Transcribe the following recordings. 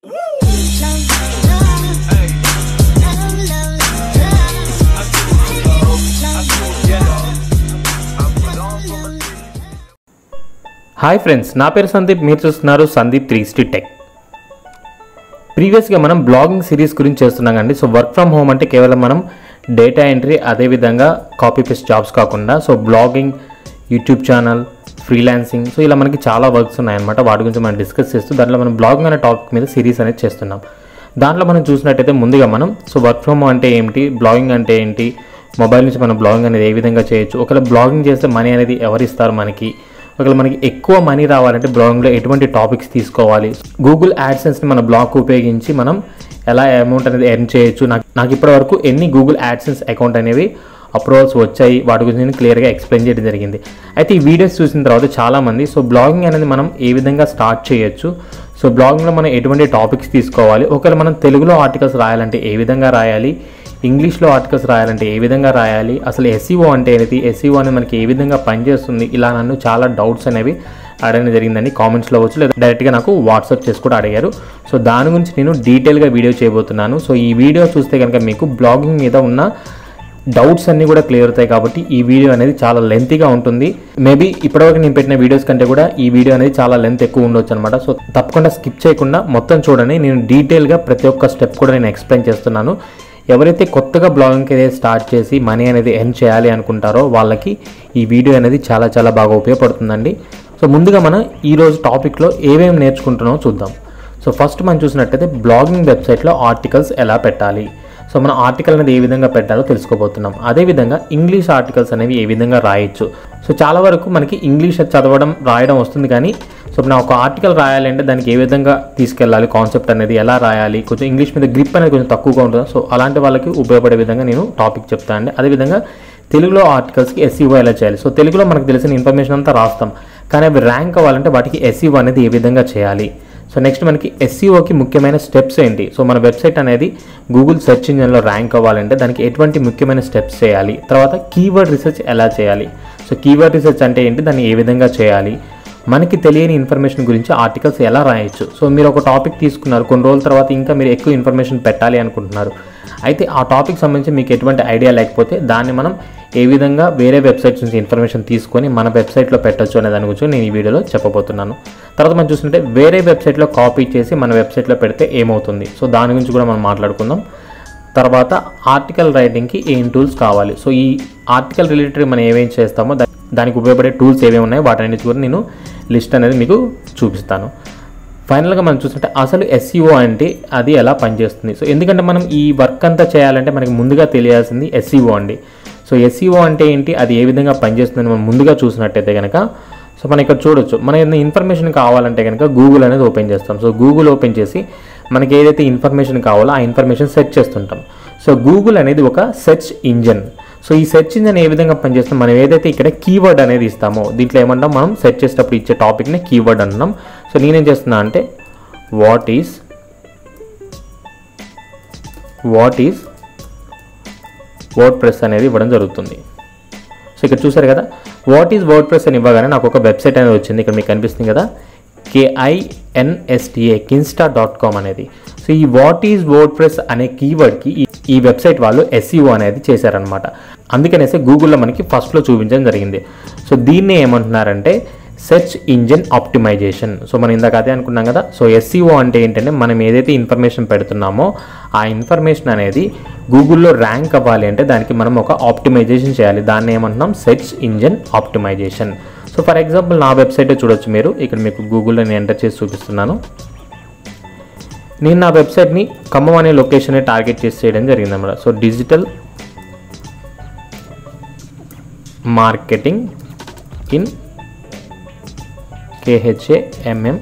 Hi friends, నా పేరు సందీప్. మీరు చూస్తున్నారు సందీప్ 360 టెక్. ప్రీవియస్గా మనం బ్లాగింగ్ సిరీస్ గురించి చేస్తున్నాం అండి. సో వర్క్ ఫ్రమ్ హోమ్ అంటే కేవలం మనం డేటా ఎంట్రీ, అదేవిధంగా కాపీ పేస్ట్ జాబ్స్ కాకుండా so blogging, YouTube channel, freelancing, so ఇలా మనకి చాలా వర్క్స్ ఉన్నాయన్నమాట. వాటి గురించి మనం డిస్కస్ చేస్తూ దాంట్లో మనం బ్లాగింగ్ అనే టాపిక్ మీద సిరీస్ అనేది చేస్తున్నాం. దాంట్లో మనం చూసినట్టయితే ముందుగా మనం సో వర్క్ ఫ్రమ్ హోమ్ అంటే ఏంటి, బ్లాగింగ్ అంటే ఏంటి, మొబైల్ నుంచి మనం బ్లాగింగ్ అనేది ఏ విధంగా చేయొచ్చు, ఒకవేళ బ్లాగింగ్ చేస్తే మనీ అనేది ఎవరిస్తారు మనకి, ఒకవేళ మనకి ఎక్కువ మనీ రావాలంటే బ్లాగింగ్లో ఎటువంటి టాపిక్స్ తీసుకోవాలి, గూగుల్ యాడ్సెన్స్ని మన బ్లాగ్ ఉపయోగించి మనం ఎలా అమౌంట్ అనేది ఎర్న్ చేయొచ్చు, నాకు ఇప్పటి వరకు ఎన్ని గూగుల్ యాడ్సెన్స్ అకౌంట్ అనేవి అప్రూవల్స్ వచ్చాయి, వాటి గురించి నేను క్లియర్గా ఎక్స్ప్లెయిన్ చేయడం జరిగింది. అయితే ఈ వీడియోస్ చూసిన తర్వాత చాలామంది సో బ్లాగింగ్ అనేది మనం ఏ విధంగా స్టార్ట్ చేయొచ్చు, సో బ్లాగింగ్లో మనం ఎటువంటి టాపిక్స్ తీసుకోవాలి, ఒకవేళ మనం తెలుగులో ఆర్టికల్స్ రాయాలంటే ఏ విధంగా రాయాలి, ఇంగ్లీష్లో ఆర్టికల్స్ రాయాలంటే ఏ విధంగా రాయాలి, అసలు ఎస్ఈఓ అంటే ఏంటి, ఎస్ఈఓ అనేది మనకి ఏ విధంగా పనిచేస్తుంది, ఇలా నన్ను చాలా డౌట్స్ అనేవి అడగడం జరిగిందని కామెంట్స్లో వచ్చు, లేదా డైరెక్ట్గా నాకు వాట్సాప్ చేసి కూడా అడిగారు. సో దాని గురించి నేను డీటెయిల్గా వీడియో చేయబోతున్నాను. సో ఈ వీడియో చూస్తే కనుక మీకు బ్లాగింగ్ మీద ఉన్న డౌట్స్ అన్నీ కూడా క్లియర్ అవుతాయి. కాబట్టి ఈ వీడియో అనేది చాలా లెంతీగా ఉంటుంది. మేబీ ఇప్పటివరకు నేను పెట్టిన వీడియోస్ కంటే కూడా ఈ వీడియో అనేది చాలా లెంత్ ఎక్కువ ఉండొచ్చు అనమాట. సో తప్పకుండా స్కిప్ చేయకుండా మొత్తం చూడండి. నేను డీటెయిల్గా ప్రతి ఒక్క స్టెప్ కూడా నేను ఎక్స్ప్లెయిన్ చేస్తున్నాను. ఎవరైతే కొత్తగా బ్లాగింగ్ అనేది స్టార్ట్ చేసి మనీ అనేది ఎర్న్ చేయాలి అనుకుంటారో వాళ్ళకి ఈ వీడియో అనేది చాలా చాలా బాగా ఉపయోగపడుతుందండి. సో ముందుగా మనం ఈరోజు టాపిక్లో ఏమేమి నేర్చుకుంటున్నామో చూద్దాం. సో ఫస్ట్ మనం చూసినట్టయితే బ్లాగింగ్ వెబ్సైట్లో ఆర్టికల్స్ ఎలా పెట్టాలి, సో మన ఆర్టికల్ అనేది ఏ విధంగా పెట్టాలో తెలుసుకోబోతున్నాం. అదేవిధంగా ఇంగ్లీష్ ఆర్టికల్స్ అనేవి ఏ విధంగా రాయొచ్చు. సో చాలా వరకు మనకి ఇంగ్లీష్ చదవడం రాయడం వస్తుంది, కానీ సో నా ఒక ఆర్టికల్ రాయాలంటే దానికి ఏ విధంగా తీసుకెళ్ళాలి, కాన్సెప్ట్ అనేది ఎలా రాయాలి, కొంచెం ఇంగ్లీష్ మీద గ్రిప్ అనేది కొంచెం తక్కువగా ఉంటుంది. సో అలాంటి వాళ్ళకి ఉపయోగపడే విధంగా నేను టాపిక్ చెప్తాను అండి. అదేవిధంగా తెలుగులో ఆర్టికల్స్కి ఎస్ఈఓ ఎలా చేయాలి. సో తెలుగులో మనకు తెలిసిన ఇన్ఫర్మేషన్ అంతా రాస్తాం, కానీ అవి ర్యాంక్ అవ్వాలంటే వాటికి ఎస్ఈఓ అనేది ఏ విధంగా చేయాలి. సో నెక్స్ట్ మనకి ఎస్ఈఓకి ముఖ్యమైన స్టెప్స్ ఏంటి, సో మన వెబ్సైట్ అనేది గూగుల్ సెర్చ్ ఇంజిన్లో ర్యాంక్ అవ్వాలంటే దానికి ఎటువంటి ముఖ్యమైన స్టెప్స్ చేయాలి, తర్వాత కీవర్డ్ రీసెర్చ్ ఎలా చేయాలి, సో కీవర్డ్ రీసెర్చ్ అంటే ఏంటి, దాన్ని ఏ విధంగా చేయాలి, మనకి తెలియని ఇన్ఫర్మేషన్ గురించి ఆర్టికల్స్ ఎలా రాయొచ్చు. సో మీరు ఒక టాపిక్ తీసుకున్నారు, కొన్ని రోజుల తర్వాత ఇంకా మీరు ఎక్కువ ఇన్ఫర్మేషన్ పెట్టాలి అనుకుంటున్నారు, అయితే ఆ టాపిక్ సంబంధించి మీకు ఎటువంటి ఐడియా లేకపోతే దాన్ని మనం ఏ విధంగా వేరే వెబ్సైట్స్ నుంచి ఇన్ఫర్మేషన్ తీసుకొని మన వెబ్సైట్లో పెట్టచ్చు అనే దాని గురించి నేను ఈ వీడియోలో చెప్పబోతున్నాను. తర్వాత మనం చూస్తుంటే వేరే వెబ్సైట్లో కాపీ చేసి మన వెబ్సైట్లో పెడితే ఏమవుతుంది, సో దాని గురించి కూడా మనం మాట్లాడుకుందాం. తర్వాత ఆర్టికల్ రైటింగ్కి ఏం టూల్స్ కావాలి, సో ఈ ఆర్టికల్ రిలేటెడ్ మనం ఏమేం చేస్తామో దానికి ఉపయోగపడే టూల్స్ ఏమేమి ఉన్నాయో వాటన్నిటి కూడా నేను లిస్ట్ అనేది మీకు చూపిస్తాను. ఫైనల్గా మనం చూస్తుంటే అసలు ఎస్ఈఓ అంటే అది ఎలా పనిచేస్తుంది. సో ఎందుకంటే మనం ఈ వర్క్ అంతా చేయాలంటే మనకి ముందుగా తెలియాల్సింది ఎస్ఈఓ అండి. సో ఎస్ఈఓ అంటే ఏంటి, అది ఏ విధంగా పనిచేస్తుందని మనం ముందుగా చూసినట్టయితే కనుక సో మనం ఇక్కడ చూడొచ్చు. మన ఏదైనా ఇన్ఫర్మేషన్ కావాలంటే కనుక గూగుల్ అనేది ఓపెన్ చేస్తాం. సో గూగుల్ ఓపెన్ చేసి మనకి ఏదైతే ఇన్ఫర్మేషన్ కావాలో ఆ ఇన్ఫర్మేషన్ సెర్చ్ చేస్తుంటాం. సో గూగుల్ అనేది ఒక సెర్చ్ ఇంజన్. సో ఈ సెర్చ్ ఇంజన్ ఏ విధంగా పనిచేస్తాం, మనం ఏదైతే ఇక్కడ కీవర్డ్ అనేది ఇస్తామో దీంట్లో ఏమంటాం, మనం సెర్చ్ చేసేటప్పుడు ఇచ్చే టాపిక్ని కీవర్డ్ అంటున్నాం. సో నేనేం చేస్తున్నా అంటే వాట్ ఈజ్ వర్డ్ ప్రెస్ అనేది ఇవ్వడం జరుగుతుంది. సో ఇక్కడ చూసారు కదా, వాట్ ఈజ్ వర్డ్ ప్రెస్ అని ఇవ్వగానే నాకు ఒక వెబ్సైట్ అనేది వచ్చింది. ఇక్కడ మీకు కనిపిస్తుంది కదా, kinsta.com అనేది. సో ఈ వాట్ ఈజ్ వర్డ్ ప్రెస్ అనే కీవర్డ్కి ఈ వెబ్సైట్ వాళ్ళు ఎస్ఈఓ అనేది చేశారనమాట. అందుకనేసి గూగుల్లో మనకి ఫస్ట్లో చూపించడం జరిగింది. సో దీన్ని ఏమంటున్నారంటే సెర్చ్ ఇంజిన్ ఆప్టిమైజేషన్. సో మనం ఇందాక అదే అనుకున్నాం కదా. సో ఎస్ఈఓ అంటే ఏంటంటే మనం ఏదైతే ఇన్ఫర్మేషన్ పెడుతున్నామో ఆ ఇన్ఫర్మేషన్ అనేది గూగుల్లో ర్యాంక్ అవ్వాలి అంటే దానికి మనం ఒక ఆప్టిమైజేషన్ చేయాలి. దాన్ని ఏమంటున్నాం, search engine optimisation. So for example నా వెబ్సైటే చూడొచ్చు మీరు. ఇక్కడ మీకు గూగుల్లో నేను ఎంటర్ చేసి చూపిస్తున్నాను. నేను నా వెబ్సైట్ని ఖమ్మం అనే లొకేషన్ని టార్గెట్ చేసి చేయడం జరిగింది అన్నమాట. So digital marketing in KHAMMAM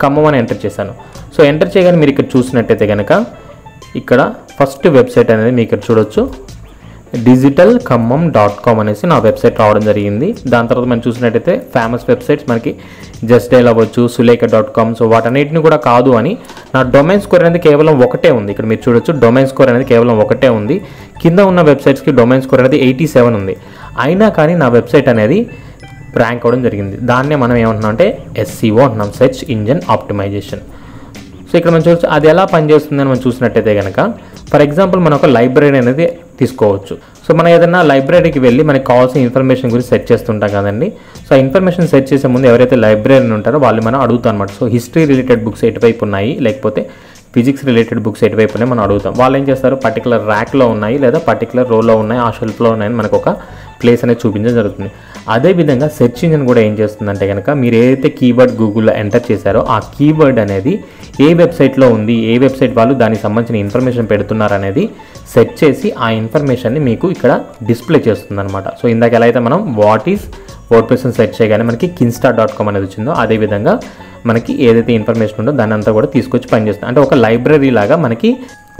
Khammam అని ఎంటర్ చేశాను. సో ఎంటర్ చేయగానే మీరు ఇక్కడ చూసినట్టయితే కనుక ఇక్కడ ఫస్ట్ వెబ్సైట్ అనేది మీకు ఇక్కడ చూడొచ్చు, digitalkhammam.com అనేసి నా వెబ్సైట్ రావడం జరిగింది. దాని తర్వాత మనం చూసినట్టయితే ఫేమస్ వెబ్సైట్స్ మనకి జస్ట్ డైల్ అవ్వచ్చు, suleika.com. సో వాటన్నిటిని కూడా కాదు అని నా డొమైన్ స్కోర్ అనేది కేవలం ఒకటే ఉంది. ఇక్కడ మీరు చూడొచ్చు, డొమైన్ స్కోర్ అనేది కేవలం ఒకటే ఉంది. కింద ఉన్న వెబ్సైట్స్కి డొమైన్ స్కోర్ అనేది 87 ఉంది. అయినా కానీ నా వెబ్సైట్ అనేది ర్యాంక్ అవ్వడం జరిగింది. దాన్నే మనం ఏమంటున్నాం అంటే ఎస్ఈఓ అంటున్నాం, సెర్చ్ ఇంజిన్ ఆప్టిమైజేషన్. సో ఇక్కడ మనం చూసి అది ఎలా పనిచేస్తుందని మనం చూసినట్టయితే కనుక ఫర్ ఎగ్జాంపుల్ మనం ఒక లైబ్రరీ అనేది తీసుకోవచ్చు. సో మనం ఏదైనా లైబ్రరీకి వెళ్ళి మనకి కావాల్సిన ఇన్ఫర్మేషన్ గురించి సెర్చ్ చేస్తుంటాం కదండి. సో ఆ ఇన్ఫర్మేషన్ సెర్చ్ చేసే ముందు ఎవరైతే లైబ్రరీని ఉంటారో వాళ్ళు మనం అడుగుతాం అనమాట. సో హిస్టరీ రిలేటెడ్ బుక్స్ ఎటువైపు ఉన్నాయి, లేకపోతే ఫిజిక్స్ రిలేటెడ్ బుక్స్ ఎటువైపు ఉన్నాయి మనం అడుగుతాం. వాళ్ళు ఏం చేస్తారు, పర్టికులర్ ర్యాక్లో ఉన్నాయి లేదా పర్టికులర్ రోలో ఉన్నాయి, ఆ షెల్ఫ్లో ఉన్నాయని మనకు ఒక ప్లేస్ అనేది చూపించడం జరుగుతుంది. అదేవిధంగా సెర్చ్ ఇంజిన్ కూడా ఏం చేస్తుందంటే కనుక మీరు ఏదైతే కీవర్డ్ గూగుల్లో ఎంటర్ చేశారో ఆ కీవర్డ్ అనేది ఏ వెబ్సైట్లో ఉంది, ఏ వెబ్సైట్ వాళ్ళు దానికి సంబంధించిన ఇన్ఫర్మేషన్ పెడుతున్నారు అనేది సెర్చ్ చేసి ఆ ఇన్ఫర్మేషన్ని మీకు ఇక్కడ డిస్ప్లే చేస్తుంది అనమాట. సో ఇందాక ఎలా అయితే మనం వాట్ ఈస్ వర్డ్ప్రెస్ సెర్చ్ చేయగానే మనకి kinstar.com అనేది వచ్చిందో అదేవిధంగా మనకి ఏదైతే ఇన్ఫర్మేషన్ ఉందో దాన్ని అంతా కూడా తీసుకొచ్చి పనిచేస్తుంది. అంటే ఒక లైబ్రరీ లాగా మనకి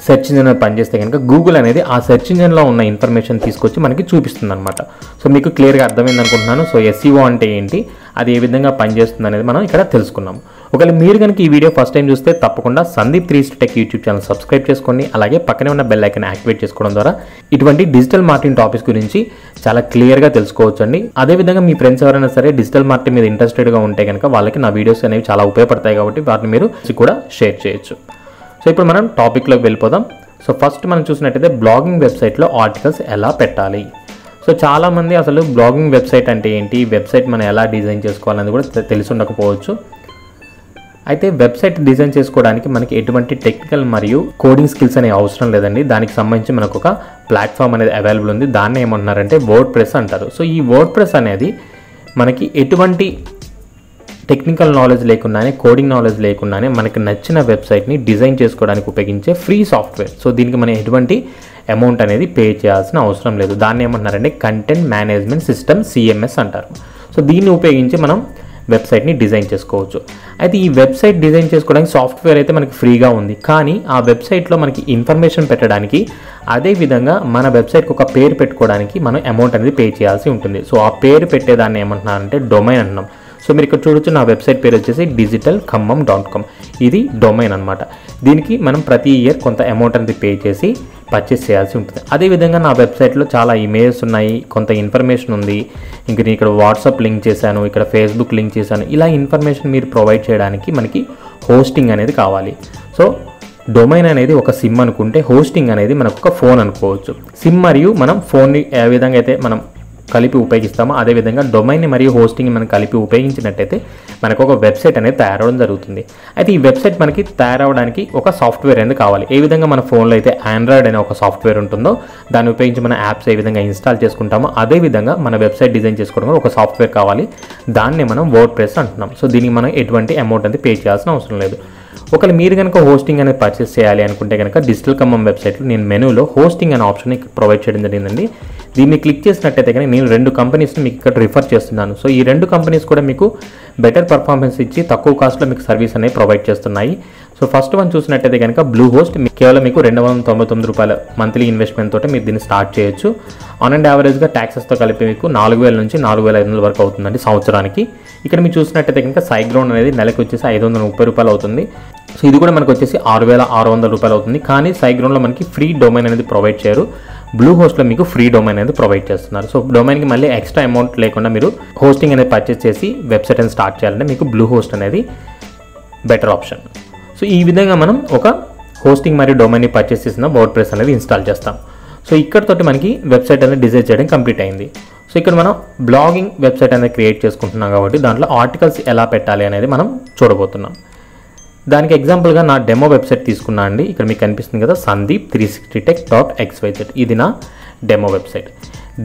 సెర్చ్ ఇంజిన్ పనిచేస్తే కనుక గూగుల్ అనేది ఆ సెర్చ్ ఇంజిన్లో ఉన్న ఇన్ఫర్మేషన్ తీసుకొచ్చి మనకి చూపిస్తుంది అనమాట. సో మీకు క్లియర్గా అర్థమైంది అనుకుంటున్నాను. సో SEO అంటే ఏంటి, అది ఏ విధంగా పనిచేస్తుంది అనేది మనం ఇక్కడ తెలుసుకున్నాం. ఒకవేళ మీరు కనుక ఈ వీడియో ఫస్ట్ టైం చూస్తే తప్పకుండా Sandeep 360 tech YouTube channel subscribe చేసుకోండి. అలాగే పక్కనే ఉన్న బెల్ ఐకాన్ యాక్టివేట్ చేసుకోవడం ద్వారా ఇటువంటి డిజిటల్ మార్కెటింగ్ టాపిక్స్ గురించి చాలా క్లియర్గా తెలుసుకోవచ్చు అండి. అదేవిధంగా మీ ఫ్రెండ్స్ ఎవరైనా సరే డిజిటల్ మార్కెటింగ్ మీద ఇంట్రెస్టెడ్గా ఉంటే కనుక వాళ్ళకి నా వీడియోస్ అనేవి చాలా ఉపయోగపడతాయి కాబట్టి వాటిని మీరు కూడా షేర్ చేయొచ్చు. సో ఇప్పుడు మనం టాపిక్లోకి వెళ్ళిపోదాం. సో ఫస్ట్ మనం చూసినట్టయితే బ్లాగింగ్ వెబ్సైట్లో ఆర్టికల్స్ ఎలా పెట్టాలి. సో చాలామంది అసలు బ్లాగింగ్ వెబ్సైట్ అంటే ఏంటి, వెబ్సైట్ మనం ఎలా డిజైన్ చేసుకోవాలనేది కూడా తెలిసి ఉండకపోవచ్చు. అయితే వెబ్సైట్ డిజైన్ చేసుకోవడానికి మనకి ఎటువంటి టెక్నికల్ మరియు కోడింగ్ స్కిల్స్ అనేవి అవసరం లేదండి. దానికి సంబంధించి మనకు ఒక ప్లాట్ఫామ్ అనేది అవైలబుల్ ఉంది. దాన్ని ఏమంటున్నారంటే వర్డ్ప్రెస్ అంటారు. సో ఈ వర్డ్ప్రెస్ అనేది మనకి ఎటువంటి టెక్నికల్ నాలెడ్జ్ లేకుండానే, కోడింగ్ నాలెడ్జ్ లేకుండానే మనకి నచ్చిన వెబ్సైట్ని డిజైన్ చేసుకోవడానికి ఉపయోగించే ఫ్రీ సాఫ్ట్వేర్. సో దీనికి మనం ఎటువంటి అమౌంట్ అనేది పే చేయాల్సిన అవసరం లేదు. దాన్ని ఏమంటున్నారంటే కంటెంట్ మేనేజ్మెంట్ సిస్టమ్ CMS అంటారు. సో దీన్ని ఉపయోగించి మనం వెబ్సైట్ని డిజైన్ చేసుకోవచ్చు. అయితే ఈ వెబ్సైట్ డిజైన్ చేసుకోవడానికి సాఫ్ట్వేర్ అయితే మనకి ఫ్రీగా ఉంది, కానీ ఆ వెబ్సైట్లో మనకి ఇన్ఫర్మేషన్ పెట్టడానికి అదేవిధంగా మన వెబ్సైట్కి ఒక పేరు పెట్టుకోవడానికి మనం అమౌంట్ అనేది పే చేయాల్సి ఉంటుంది. సో ఆ పేరు పెట్టేదాన్ని ఏమంటున్నారంటే డొమైన్ అంటున్నాం. సో మీరు ఇక్కడ చూడొచ్చు, నా వెబ్సైట్ పేరు వచ్చేసి digitalkhammam.com. ఇది డొమైన్ అనమాట. దీనికి మనం ప్రతి ఇయర్ కొంత అమౌంట్ అనేది పే చేసి పర్చేస్ చేయాల్సి ఉంటుంది. అదేవిధంగా నా వెబ్సైట్లో చాలా ఇమేజెస్ ఉన్నాయి, కొంత ఇన్ఫర్మేషన్ ఉంది, ఇంక నేను ఇక్కడ వాట్సాప్ లింక్ చేశాను, ఇక్కడ ఫేస్బుక్ లింక్ చేశాను. ఇలా ఇన్ఫర్మేషన్ మీరు ప్రొవైడ్ చేయడానికి మనకి హోస్టింగ్ అనేది కావాలి. సో డొమైన్ అనేది ఒక సిమ్ అనుకుంటే హోస్టింగ్ అనేది మనకు ఒక ఫోన్ అనుకోవచ్చు. సిమ్ మరియు మనం ఫోన్ని ఏ విధంగా అయితే మనం కలిపి ఉపయోగిస్తామో అదేవిధంగా డొమైన్ని మరియు హోస్టింగ్ని మనం కలిపి ఉపయోగించినట్టయితే మనకు ఒక వెబ్సైట్ అనేది తయారవడం జరుగుతుంది. అయితే ఈ వెబ్సైట్ మనకి తయారవడానికి ఒక సాఫ్ట్వేర్ అనేది కావాలి. ఏ విధంగా మన ఫోన్లో అయితే ఆండ్రాయిడ్ అనే ఒక సాఫ్ట్వేర్ ఉంటుందో దాన్ని ఉపయోగించి మన యాప్స్ ఏ విధంగా ఇన్స్టాల్ చేసుకుంటామో అదేవిధంగా మన వెబ్సైట్ డిజైన్ చేసుకోవడం ఒక సాఫ్ట్వేర్ కావాలి. దాన్ని మనం వర్డ్ప్రెస్ అంటున్నాం. సో దీనికి మనం ఎటువంటి అమౌంట్ అనేది పే చేయాల్సిన అవసరం లేదు. ఒకవేళ మీరు కనుక హోస్టింగ్ అనేది పర్చేస్ చేయాలి అనుకుంటే కనుక డిజిటల్ ఖమ్మం వెబ్సైట్లో నేను మెనూలో హోస్టింగ్ అనే ఆప్షన్ ప్రొవైడ్ చేయడం జరిగిందండి. దీన్ని క్లిక్ చేసినట్టయితే కానీ నేను 2 కంపెనీస్ని మీకు ఇక్కడ రిఫర్ చేస్తున్నాను. సో ఈ 2 కంపెనీస్ కూడా మీకు బెటర్ పర్ఫార్మెన్స్ ఇచ్చి తక్కువ కాస్ట్లో మీకు సర్వీస్ అనేది ప్రొవైడ్ చేస్తున్నాయి. సో ఫస్ట్ వన్ చూసినట్టయితే కనుక బ్లూ హోస్ట్ కేవలం మీకు $299 మంత్లీ ఇన్వెస్ట్మెంట్ తోటి మీరు దీన్ని స్టార్ట్ చేయొచ్చు. ఆన్ అండ్ యావరేజ్గా ట్యాక్సెస్తో కలిపి మీకు 4,000 నుంచి 4,500 వరకు అవుతుందండి సంవత్సరానికి. ఇక్కడ మీరు చూసినట్టయితే కనుక సైగ్రౌండ్ అనేది నెలకు వచ్చేసి $530 అవుతుంది. సో ఇది కూడా మనకు వచ్చేసి $6,600 అవుతుంది. కానీ సైగ్రౌండ్లో మనకి ఫ్రీ డొమైన్ అనేది ప్రొవైడ్ చేయరు, బ్లూ హోస్ట్లో మీకు ఫ్రీ డొమైన్ అనేది ప్రొవైడ్ చేస్తున్నారు. సో డొమైన్కి మళ్ళీ ఎక్స్ట్రా అమౌంట్ లేకుండా మీరు హోస్టింగ్ అనేది పర్చేస్ చేసి వెబ్సైట్ అనేది స్టార్ట్ చేయాలంటే మీకు బ్లూ హోస్ట్ అనేది బెటర్ ఆప్షన్. సో ఈ విధంగా మనం ఒక హోస్టింగ్ మరియు డొమైన్ని పర్చేస్ చేసిన వర్డ్ప్రెస్ అనేది ఇన్స్టాల్ చేస్తాం. సో ఇక్కడతోటి మనకి వెబ్సైట్ అనేది డిజైన్ చేయడం కంప్లీట్ అయింది. సో ఇక్కడ మనం బ్లాగింగ్ వెబ్సైట్ అనేది క్రియేట్ చేసుకుంటున్నాం కాబట్టి దాంట్లో ఆర్టికల్స్ ఎలా పెట్టాలి అనేది మనం చూడబోతున్నాం. దానికి ఎగ్జాంపుల్గా నా డెమో వెబ్సైట్ తీసుకున్నా అండి. ఇక్కడ మీకు కనిపిస్తుంది కదా sandeep360tech.xyz. ఇది నా డెమో వెబ్సైట్.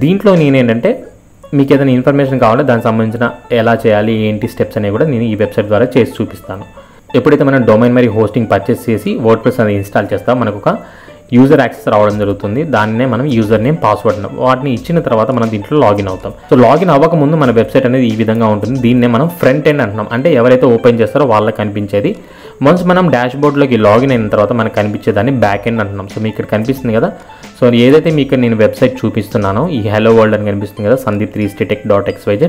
దీంట్లో నేనేంటంటే మీకు ఏదైనా ఇన్ఫర్మేషన్ కావాలంటే దానికి సంబంధించిన ఎలా చేయాలి ఏంటి స్టెప్స్ అనేవి కూడా నేను ఈ వెబ్సైట్ ద్వారా చేసి చూపిస్తాను. ఎప్పుడైతే మనం డొమైన్ మరియు హోస్టింగ్ పర్చేస్ చేసి వర్డ్ప్రెస్ అనేది ఇన్స్టాల్ చేస్తాం మనకు ఒక యూజర్ యాక్సెస్ రావడం జరుగుతుంది. దాన్నే మనం యూజర్ నేమ్ పాస్వర్డ్ వాటిని ఇచ్చిన తర్వాత మనం దీంట్లో లాగిన్ అవుతాం. సో లాగిన్ అవ్వక ముందు మన వెబ్సైట్ అనేది ఈ విధంగా ఉంటుంది. దీన్నే మనం ఫ్రంట్ ఎండ్ అంటున్నాం. అంటే ఎవరైతే ఓపెన్ చేస్తారో వాళ్ళకి కనిపించేది. వన్స్ మనం డాష్ బోర్డ్లోకి లాగిన్ అయిన తర్వాత మనకు కనిపించేదాన్ని బ్యాక్ ఎండ్ అంటున్నాం. సో మీకు ఇక్కడ కనిపిస్తుంది కదా. సో ఏదైతే మీకు నేను వెబ్సైట్ చూపిస్తున్నానో ఈ హలో వరల్డ్ అని కనిపిస్తుంది కదా sandeep360tech.xyz,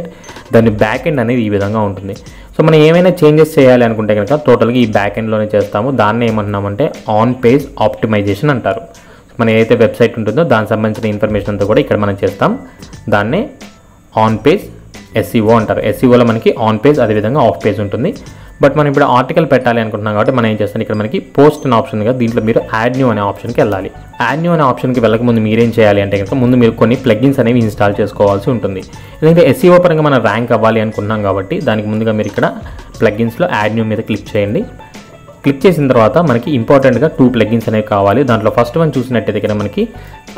దాని బ్యాక్ ఎండ్ అనేది ఈ విధంగా ఉంటుంది. సో మనం ఏమైనా చేంజెస్ చేయాలి అనుకుంటే కనుక టోటల్గా ఈ బ్యాక్ ఎండ్లోనే చేస్తాము. దాన్ని ఏమంటున్నామంటే ఆన్ పేజ్ ఆప్టిమైజేషన్ అంటారు. మన ఏదైతే వెబ్సైట్ ఉంటుందో దానికి సంబంధించిన ఇన్ఫర్మేషన్ అంతా కూడా ఇక్కడ మనం చేస్తాం. దాన్నే ఆన్ పేజ్ SEO అంటారు. SEOలో మనకి ఆన్ పేజ్ అదేవిధంగా ఆఫ్ పేజ్ ఉంటుంది. బట్ మనం ఇప్పుడు ఆర్టికల్ పెట్టాలి అనుకుంటున్నాం కాబట్టి మనం ఏం చేస్తాం, ఇక్కడ మనకి పోస్ట్ అనే ఆప్షన్ ఉంది కదా, దీంట్లో మీరు యాడ్ న్యూ అనే ఆప్షన్కి వెళ్ళాలి. యాడ్ న్యూ అనే ఆప్షన్కి వెళ్ళకముందు మీరేం చేయాలి అంటే కనుక ముందు మీరు కొన్ని ప్లగిన్స్ అనేవి ఇన్స్టాల్ చేసుకోవాల్సి ఉంటుంది. ఎందుకంటే SEO పరంగా మనం ర్యాంక్ అవ్వాలి అనుకుంటున్నాం కాబట్టి దానికి ముందుగా మీరు ఇక్కడ ప్లగిన్స్లో యాడ్ న్యూ మీద క్లిక్ చేయండి. క్లిక్ చేసిన తర్వాత మనకి ఇంపార్టెంట్గా 2 ప్లగిన్స్ అనేవి కావాలి. దాంట్లో ఫస్ట్ వన్ చూసినట్టయితే ఇక్కడ మనకి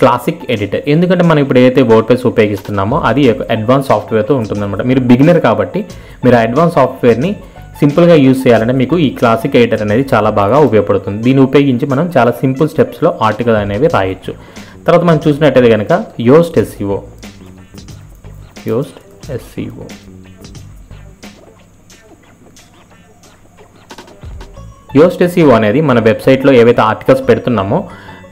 క్లాసిక్ ఎడిటర్. ఎందుకంటే మనం ఇప్పుడు ఏదైతే వర్డ్ప్రెస్ ఉపయోగిస్తున్నామో అది అడ్వాన్స్ సాఫ్ట్వేర్తో ఉంటుందన్నమాట. మీరు బిగినర్ కాబట్టి మీరు ఆ అడ్వాన్స్ సాఫ్ట్వేర్ని సింపుల్గా యూజ్ చేయాలంటే మీకు ఈ క్లాసిక్ ఎడిటర్ అనేది చాలా బాగా ఉపయోగపడుతుంది. దీన్ని ఉపయోగించి మనం చాలా సింపుల్ స్టెప్స్లో ఆర్టికల్ అనేవి రాయొచ్చు. తర్వాత మనం చూసినట్టయితే కనుక యోస్ట్ SEO. యోస్ట్ SEO అనేది మన వెబ్సైట్లో ఏవైతే ఆర్టికల్స్ పెడుతున్నామో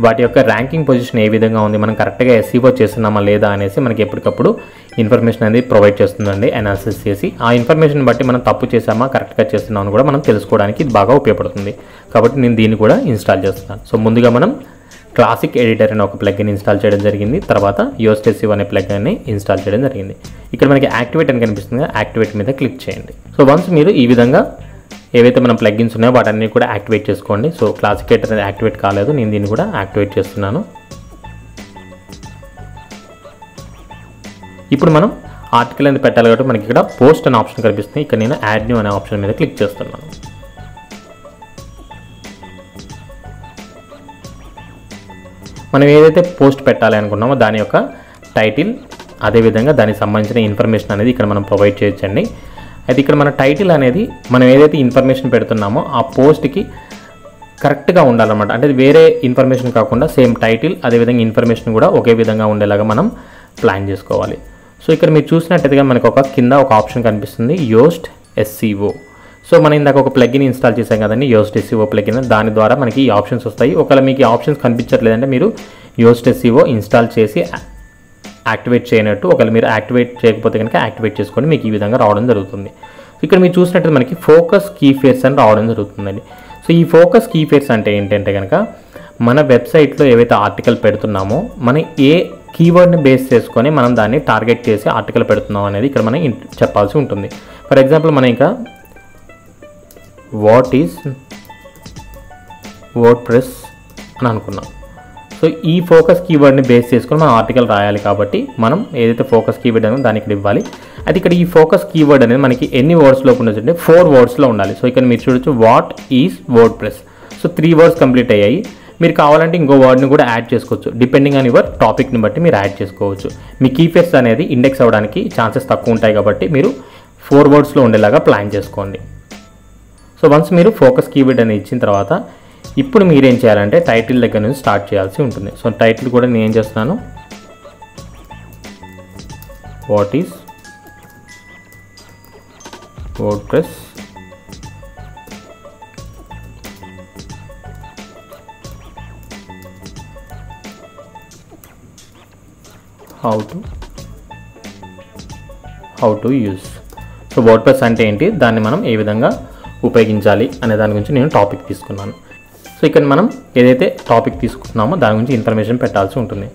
వాటి యొక్క ర్యాంకింగ్ పొజిషన్ ఏ విధంగా ఉంది, మనం కరెక్ట్గా SEO చేస్తున్నామా లేదా అనేసి మనకి ఎప్పటికప్పుడు ఇన్ఫర్మేషన్ అనేది ప్రొవైడ్ చేస్తుందండి. అనాలిసిస్ చేసి ఆ ఇన్ఫర్మేషన్ బట్టి మనం తప్పు చేసామా కరెక్ట్గా చేస్తున్నామని కూడా మనం తెలుసుకోవడానికి ఇది బాగా ఉపయోగపడుతుంది. కాబట్టి నేను దీన్ని కూడా ఇన్స్టాల్ చేస్తున్నాను. సో ముందుగా మనం క్లాసిక్ ఎడిటర్ అనే ఒక ప్లగ్ని ఇన్స్టాల్ చేయడం జరిగింది. తర్వాత యోస్ట్ SEO అనే ప్లగ్ని ఇన్స్టాల్ చేయడం జరిగింది. ఇక్కడ మనకి యాక్టివేట్ అని కనిపిస్తుంది, యాక్టివేట్ మీద క్లిక్ చేయండి. సో వన్స్ మీరు ఈ విధంగా ఏవైతే మనం ప్లగిన్స్ ఉన్నాయో వాటన్నీ కూడా యాక్టివేట్ చేసుకోండి. సో క్లాసిక్ ఎడిటర్ అనేది యాక్టివేట్ కాలేదు, నేను దీన్ని కూడా యాక్టివేట్ చేస్తున్నాను. ఇప్పుడు మనం ఆర్టికల్ అనేది పెట్టాలి కాబట్టి మనకి ఇక్కడ పోస్ట్ అనే ఆప్షన్ కనిపిస్తుంది. ఇక్కడ నేను యాడ్ న్యూ అనే ఆప్షన్ మీద క్లిక్ చేస్తున్నాను. మనం ఏదైతే పోస్ట్ పెట్టాలి అనుకున్నామో దాని యొక్క టైటిల్, అదేవిధంగా దానికి సంబంధించిన ఇన్ఫర్మేషన్ అనేది ఇక్కడ మనం ప్రొవైడ్ చేయొచ్చండి. అయితే ఇక్కడ మన టైటిల్ అనేది మనం ఏదైతే ఇన్ఫర్మేషన్ పెడుతున్నామో ఆ పోస్ట్కి కరెక్ట్గా ఉండాలన్నమాట. అంటే వేరే ఇన్ఫర్మేషన్ కాకుండా సేమ్ టైటిల్ అదేవిధంగా ఇన్ఫర్మేషన్ కూడా ఒకే విధంగా ఉండేలాగా మనం ప్లాన్ చేసుకోవాలి. సో ఇక్కడ మీరు చూసినట్టయితే మనకు కింద ఒక ఆప్షన్ కనిపిస్తుంది యోస్ట్ SEO. సో మనం ఇందాక ఒక ప్లగిన్ ఇన్స్టాల్ చేసాం కదండి, యోస్ట్ SEO ప్లగిన్. దాని ద్వారా మనకి ఈ ఆప్షన్స్ వస్తాయి. ఒకవేళ మీకు ఈ ఆప్షన్స్ కనిపించట్లేదంటే మీరు యోస్ట్ SEO ఇన్స్టాల్ చేసి యాక్టివేట్ చేయనట్టు, ఒకవేళ మీరు యాక్టివేట్ చేయకపోతే కనుక యాక్టివేట్ చేసుకొని మీకు ఈ విధంగా రావడం జరుగుతుంది. ఇక్కడ మీరు చూసినట్టు మనకి ఫోకస్ కీ ఫేర్స్ అని రావడం జరుగుతుందండి. సో ఈ ఫోకస్ కీ ఫేర్స్ అంటే ఏంటంటే కనుక మన వెబ్సైట్లో ఏవైతే ఆర్టికల్ పెడుతున్నామో మనం ఏ కీవర్డ్ని బేస్ చేసుకొని మనం దాన్ని టార్గెట్ చేసి ఆర్టికల్ పెడుతున్నాం అనేది ఇక్కడ మనం చెప్పాల్సి ఉంటుంది. ఫర్ ఎగ్జాంపుల్ మనం ఇంకా వాట్ ఈజ్ వర్డ్ప్రెస్ అని అనుకున్నాం. సో ఈ ఫోకస్ కీవర్డ్ని బేస్ చేసుకొని మనం ఆర్టికల్ రాయాలి కాబట్టి మనం ఏదైతే ఫోకస్ కీవర్డ్ అనేది దానికి ఇవ్వాలి. అది ఇక్కడ ఈ ఫోకస్ కీవర్డ్ అనేది మనకి ఎన్ని వర్డ్స్లో ఉండొచ్చు అంటే 4 వర్డ్స్లో ఉండాలి. సో ఇక్కడ మీరు చూడొచ్చు what is WordPress. So 3 words complete అయ్యాయి. మీరు కావాలంటే ఇంకో వర్డ్ని కూడా యాడ్ చేసుకోవచ్చు. డిపెండింగ్ ఆన్ యువర్ టాపిక్ని బట్టి మీరు యాడ్ చేసుకోవచ్చు. మీ కీఫేర్స్ అనేది ఇండెక్స్ అవ్వడానికి ఛాన్సెస్ తక్కువ ఉంటాయి కాబట్టి మీరు 4 వర్డ్స్లో ఉండేలాగా ప్లాన్ చేసుకోండి. సో వన్స్ మీరు ఫోకస్ కీవర్డ్ అనేది ఇచ్చిన తర్వాత ఇప్పుడు మీరేం చేయాలంటే టైటిల్ దగ్గర నుంచి స్టార్ట్ చేయాల్సి ఉంటుంది. సో టైటిల్ కూడా నేను ఏం చేస్తున్నాను, what is WordPress how to use. So WordPress అంటే ఏంటి, దాన్ని మనం ఏ విధంగా ఉపయోగించాలి అనే దాని గురించి నేను టాపిక్ తీసుకున్నాను. సో ఇక్కడ మనం ఏదైతే టాపిక్ తీసుకుంటున్నామో దాని గురించి ఇన్ఫర్మేషన్ పెట్టాల్సి ఉంటుంది.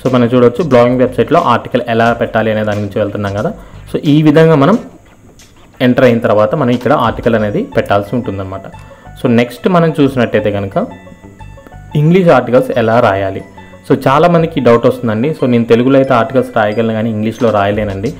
సో మనం చూడవచ్చు బ్లాగింగ్ వెబ్సైట్లో ఆర్టికల్ ఎలా పెట్టాలి అనే దాని గురించి వెళ్తున్నాం కదా. సో ఈ విధంగా మనం ఎంటర్ అయిన తర్వాత మనం ఇక్కడ ఆర్టికల్ అనేది పెట్టాల్సి ఉంటుందన్నమాట. సో నెక్స్ట్ మనం చూసినట్టయితే కనుక ఇంగ్లీష్ ఆర్టికల్స్ ఎలా రాయాలి. సో చాలామందికి డౌట్ వస్తుందండి. సో నేను తెలుగులో అయితే ఆర్టికల్స్ రాయగలను కానీ ఇంగ్లీష్లో రాయలేనండి,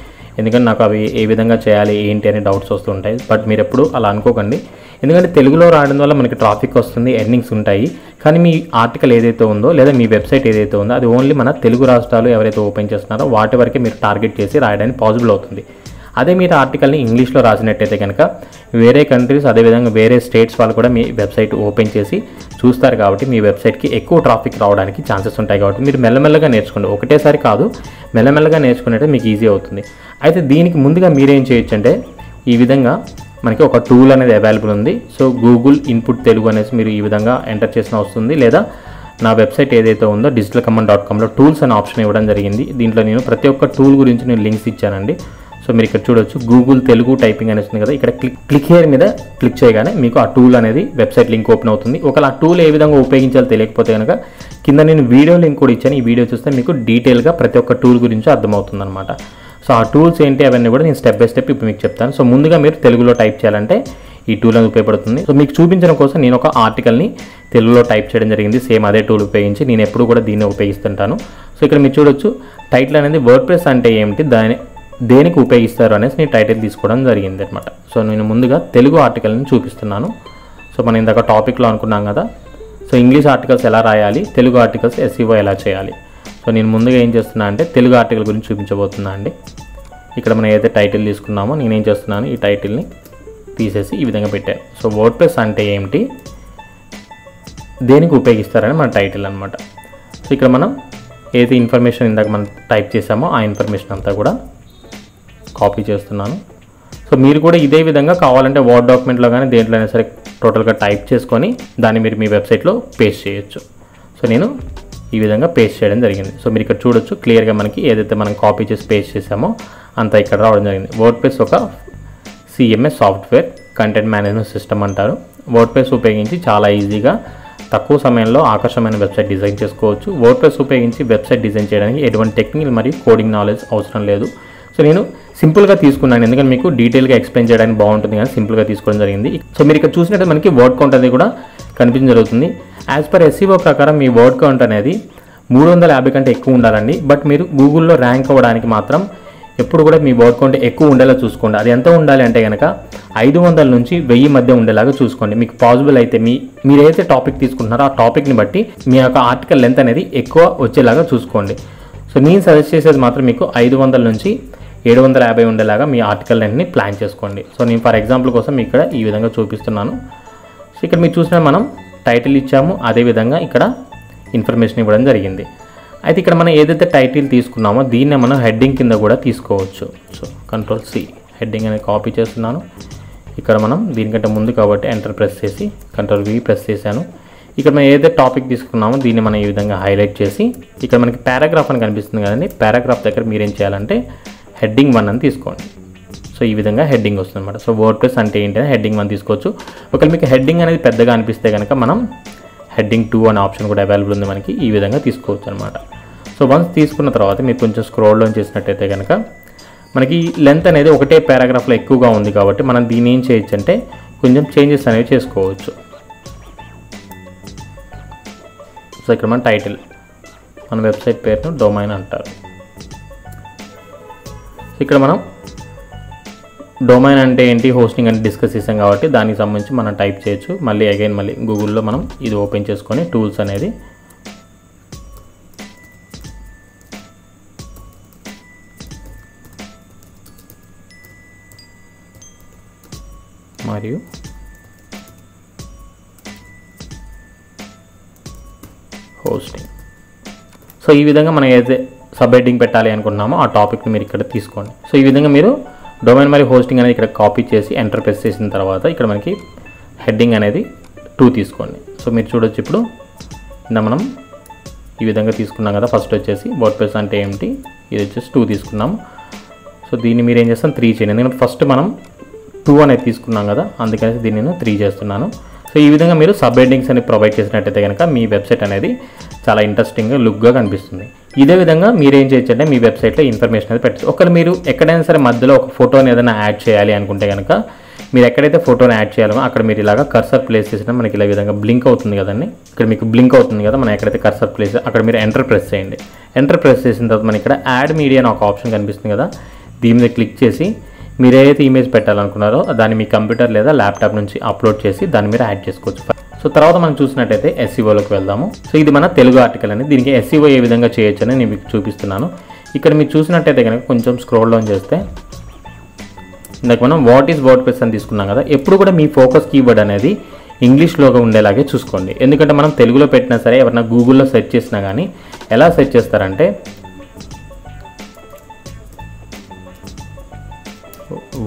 ఎందుకంటే నాకు అవి ఏ విధంగా చేయాలి ఏంటి అనే డౌట్స్ వస్తుంటాయి. బట్ మీరు ఎప్పుడు అలా అనుకోకండి, ఎందుకంటే తెలుగులో రాయడం వల్ల మనకి ట్రాఫిక్ వస్తుంది, ఎర్నింగ్స్ ఉంటాయి. కానీ మీ ఆర్టికల్ ఏదైతే ఉందో లేదా మీ వెబ్సైట్ ఏదైతే ఉందో అది ఓన్లీ మన తెలుగు రాష్ట్రాలు ఎవరైతే ఓపెన్ చేస్తున్నారో వాటి వరకే మీరు టార్గెట్ చేసి రాయడానికి పాసిబుల్ అవుతుంది. అదే మీరు ఆర్టికల్ని ఇంగ్లీష్లో రాసినట్టయితే కనుక వేరే కంట్రీస్ అదేవిధంగా వేరే స్టేట్స్ వాళ్ళు కూడా మీ వెబ్సైట్ ఓపెన్ చేసి చూస్తారు కాబట్టి మీ వెబ్సైట్కి ఎక్కువ ట్రాఫిక్ రావడానికి ఛాన్సెస్ ఉంటాయి. కాబట్టి మీరు మెల్లమెల్లగా నేర్చుకోండి, ఒకటేసారి కాదు, మెల్లమెల్లగా నేర్చుకునేటే మీకు ఈజీ అవుతుంది. అయితే దీనికి ముందుగా మీరేం చేయొచ్చు అంటే ఈ విధంగా మనకి ఒక టూల్ అనేది అవైలబుల్ ఉంది. సో గూగుల్ ఇన్పుట్ తెలుగు అనేసి మీరు ఈ విధంగా ఎంటర్ చేసిన వస్తుంది, లేదా నా వెబ్సైట్ ఏదైతే ఉందో digitalcommand.comలో టూల్స్ అనే ఆప్షన్ ఇవ్వడం జరిగింది. దీంట్లో నేను ప్రతి ఒక్క టూల్ గురించి నేను లింక్స్ ఇచ్చానండి. సో మీరు ఇక్కడ చూడొచ్చు గూగుల్ తెలుగు టైపింగ్ అనేది ఉంది కదా, ఇక్కడ క్లిక్ హియర్ మీద క్లిక్ చేయగానే మీకు ఆ టూల్ అనేది వెబ్సైట్ లింక్ ఓపెన్ అవుతుంది. ఒకవేళ ఆ టూల్ ఏ విధంగా ఉపయోగించాలో తెలియకపోతే కనుక కింద నేను వీడియో లింక్ కూడా ఇచ్చాను, ఈ వీడియో చూస్తే మీకు డీటెయిల్గా ప్రతి ఒక్క టూల్ గురించి అర్థమవుతుంది అనమాట. సో ఆ టూల్స్ ఏంటి అవన్నీ కూడా నేను స్టెప్ బై స్టెప్ ఇప్పుడు మీకు చెప్తాను. సో ముందుగా మీరు తెలుగులో టైప్ చేయాలంటే ఈ టూల్ అనేది ఉపయోగపడుతుంది. సో మీకు చూపించడం కోసం నేను ఒక ఆర్టికల్ని తెలుగులో టైప్ చేయడం జరిగింది. సేమ్ అదే టూల్ ఉపయోగించి నేను ఎప్పుడు కూడా దీన్ని ఉపయోగిస్తుంటాను. సో ఇక్కడ మీరు చూడొచ్చు టైటిల్ అనేది వర్డ్ప్రెస్ అంటే ఏమిటి, దేనికి ఉపయోగిస్తారు అనేసి నేను టైటిల్ తీసుకోవడం జరిగింది అనమాట. సో నేను ముందుగా తెలుగు ఆర్టికల్ని చూపిస్తున్నాను. సో మనం ఇందాక టాపిక్లో అనుకున్నాం కదా, సో ఇంగ్లీష్ ఆర్టికల్స్ ఎలా రాయాలి, తెలుగు ఆర్టికల్స్ SEO ఎలా చేయాలి. సో నేను ముందుగా ఏం చేస్తున్నా అంటే తెలుగు ఆర్టికల్ గురించి చూపించబోతున్నా అండి. ఇక్కడ మనం ఏదైతే టైటిల్ తీసుకున్నామో నేనేం చేస్తున్నాను, ఈ టైటిల్ని తీసేసి ఈ విధంగా పెట్టాను. సో వర్డ్ప్రెస్ అంటే ఏమిటి, దేనికి ఉపయోగిస్తారని మన టైటిల్ అనమాట. సో ఇక్కడ మనం ఏదైతే ఇన్ఫర్మేషన్ ఇందాక మనం టైప్ చేసామో ఆ ఇన్ఫర్మేషన్ అంతా కూడా కాపీ చేస్తున్నాను. సో మీరు కూడా ఇదే విధంగా కావాలంటే వర్డ్ డాక్యుమెంట్లో కానీ దేంట్లో అయినా సరే టోటల్గా టైప్ చేసుకొని దాన్ని మీరు మీ వెబ్సైట్లో పేస్ట్ చేయొచ్చు. సో నేను ఈ విధంగా పేస్ట్ చేయడం జరిగింది. సో మీరు ఇక్కడ చూడొచ్చు క్లియర్గా మనకి ఏదైతే మనం కాపీ చేసి పేస్ట్ చేసామో అంతా ఇక్కడ రావడం జరిగింది. వర్డ్ప్రెస్ ఒక CMS software, content management system అంటారు. వర్డ్ప్రెస్ ఉపయోగించి చాలా ఈజీగా తక్కువ సమయంలో ఆకర్షణమైన వెబ్సైట్ డిజైన్ చేసుకోవచ్చు. వర్డ్ప్రెస్ ఉపయోగించి వెబ్సైట్ డిజైన్ చేయడానికి ఎటువంటి టెక్నికల్ మరియు కోడింగ్ నాలెడ్జ్ అవసరం లేదు. సో నేను సింపుల్గా తీసుకున్నాను, ఎందుకంటే మీకు డీటెయిల్గా ఎక్స్ప్లెయిన్ చేయడానికి బాగుంటుంది కానీ సింపుల్గా తీసుకోవడం జరిగింది. సో మీరు ఇక్కడ చూసినట్టు మనకి వర్డ్ కౌంట్ అనేది కూడా కనిపించడం జరుగుతుంది. యాజ్ పర్ SEO ప్రకారం మీ వర్డ్ కౌంట్ అనేది 350 కంటే ఎక్కువ ఉండాలండి. బట్ మీరు గూగుల్లో ర్యాంక్ అవ్వడానికి మాత్రం ఎప్పుడు కూడా మీ వర్డ్ కౌంట్ ఎక్కువ ఉండేలా చూసుకోండి. అది ఎంత ఉండాలి అంటే కనుక 500 నుంచి 1000 మధ్య ఉండేలాగా చూసుకోండి. మీకు పాసిబుల్ అయితే మీరు ఏదైతే టాపిక్ తీసుకుంటున్నారో ఆ టాపిక్ని బట్టి మీ యొక్క ఆర్టికల్ లెంత్ అనేది ఎక్కువ వచ్చేలాగా చూసుకోండి. సో నేను సజెస్ట్ చేసేది మాత్రం మీకు 500 నుంచి 750 ఉండేలాగా మీ ఆర్టికల్ లెంత్ని ప్లాన్ చేసుకోండి. సో నేను ఫర్ ఎగ్జాంపుల్ కోసం ఇక్కడ ఈ విధంగా చూపిస్తున్నాను. సో ఇక్కడ మీరు చూసిన మనం టైటిల్ ఇచ్చాము, అదేవిధంగా ఇక్కడ ఇన్ఫర్మేషన్ ఇవ్వడం జరిగింది. అయితే ఇక్కడ మనం ఏదైతే టైటిల్ తీసుకున్నామో దీన్నే మనం హెడ్డింగ్ కింద కూడా తీసుకోవచ్చు. సో Ctrl+C హెడ్డింగ్ అనేది కాపీ చేస్తున్నాను. ఇక్కడ మనం దీనికంటే ముందు కాబట్టి ఎంటర్ ప్రెస్ చేసి Ctrl+V ప్రెస్ చేశాను. ఇక్కడ మనం ఏదైతే టాపిక్ తీసుకున్నామో దీన్ని మనం ఈ విధంగా హైలైట్ చేసి ఇక్కడ మనకి పారాగ్రాఫ్ అని కనిపిస్తుంది కదండి, పారాగ్రాఫ్ దగ్గర మీరేం చేయాలంటే హెడ్డింగ్ 1 అని తీసుకోండి. సో ఈ విధంగా హెడ్డింగ్ వస్తుంది అనమాట. సో వర్డ్ప్రెస్ అంటే ఏంటంటే హెడ్డింగ్ 1 తీసుకోవచ్చు. ఒకవేళ మీకు హెడ్డింగ్ అనేది పెద్దగా అనిపిస్తే కనుక మనం హెడ్డింగ్ 2 అనే ఆప్షన్ కూడా అవైలబుల్ ఉంది మనకి, ఈ విధంగా తీసుకోవచ్చు అనమాట. సో వన్స్ తీసుకున్న తర్వాత మీరు కొంచెం స్క్రోల్ డౌన్ చేసినట్టయితే కనుక మనకి లెంత్ అనేది ఒకటే పారాగ్రాఫ్లో ఎక్కువగా ఉంది కాబట్టి మనం దీన్ని ఏం చేయొచ్చు అంటే కొంచెం చేంజెస్ అనేవి చేసుకోవచ్చు. సో ఇక్కడ మన టైటిల్, మన వెబ్సైట్ పేరును డొమైన్ అంటారు. ఇక్కడ మనం డొమైన్ అంటే ఏంటి, హోస్టింగ్ అంటే డిస్కస్ చేసాం కాబట్టి దానికి సంబంధించి మనం టైప్ చేయొచ్చు. మళ్ళీ గూగుల్లో మనం ఇది ఓపెన్ చేసుకొని టూల్స్ అనేది మరియు హోస్టింగ్. సో ఈ విధంగా మనం ఏదైతే సబ్ హెడ్డింగ్ పెట్టాలి అనుకుంటున్నామో ఆ టాపిక్ని మీరు ఇక్కడ తీసుకోండి. సో ఈ విధంగా మీరు డొమైన్ మరియు హోస్టింగ్ అనేది ఇక్కడ కాపీ చేసి ఎంటర్ ప్రెస్ చేసిన తర్వాత ఇక్కడ మనకి హెడ్డింగ్ అనేది 2 తీసుకోండి. సో మీరు చూడొచ్చు ఇప్పుడు మనం ఈ విధంగా తీసుకున్నాం కదా. ఫస్ట్ వచ్చేసి వర్డ్ప్రెస్ అంటే ఏమిటి, ఇది వచ్చేసి 2 తీసుకున్నాము. సో దీన్ని మీరు ఏం చేస్తాం 3 చేయండి, ఎందుకంటే ఫస్ట్ మనం 2 అనేది తీసుకున్నాం కదా, అందుకని దీన్ని నేను 3 చేస్తున్నాను. సో ఈ విధంగా మీరు సబ్ హెడ్డింగ్స్ అనేది ప్రొవైడ్ చేసినట్టయితే కనుక మీ వెబ్సైట్ అనేది చాలా ఇంట్రెస్టింగ్గా లుక్గా కనిపిస్తుంది. ఇదే విధంగా మీరు ఏం చేయొచ్చు అంటే మీ వెబ్సైట్లో ఇన్ఫర్మేషన్ అనేది పెట్టచ్చు. ఒకవేళ మీరు ఎక్కడైనా సరే మధ్యలో ఒక ఫోటోని ఏదైనా యాడ్ చేయాలి అనుకుంటే కనుక మీరు ఎక్కడైతే ఫోటోని యాడ్ చేయాలో అక్కడ మీరు ఇలాగ కర్సర్ ప్లేస్ చేసినా మనకి ఇలా విధంగా బ్లింక్ అవుతుంది కదండి. ఇక్కడ మీకు బ్లింక్ అవుతుంది కదా, మనం ఎక్కడైతే కర్సర్ ప్లేస్ అక్కడ మీరు ఎంటర్ ప్రెస్ చేయండి. ఎంటర్ ప్రెస్ చేసిన తర్వాత మనకి ఇక్కడ యాడ్ మీడియా అని ఒక ఆప్షన్ కనిపిస్తుంది కదా, దీని మీద క్లిక్ చేసి మీరు ఏదైతే ఇమేజ్ పెట్టాలనుకున్నారో దాన్ని మీ కంప్యూటర్ లేదా ల్యాప్టాప్ నుంచి అప్లోడ్ చేసి దాన్ని మీరు యాడ్ చేసుకోవచ్చు. సో తర్వాత మనం చూసినట్టయితే SEOలోకి వెళ్దాము. సో ఇది మన తెలుగు ఆర్టికల్ అని, దీనికి SEO ఏ విధంగా చేయొచ్చు అని నేను మీకు చూపిస్తున్నాను. ఇక్కడ మీరు చూసినట్టయితే కనుక కొంచెం స్క్రోల్ డౌన్ చేస్తే ఇందాక మనం వాట్ ఈజ్ వర్డ్ప్రెస్ అని తీసుకున్నాం కదా, ఎప్పుడు కూడా మీ ఫోకస్ కీవర్డ్ అనేది ఇంగ్లీష్లోగా ఉండేలాగే చూసుకోండి. ఎందుకంటే మనం తెలుగులో పెట్టినా సరే ఎవరైనా గూగుల్లో సెర్చ్ చేసినా కానీ ఎలా సెర్చ్ చేస్తారంటే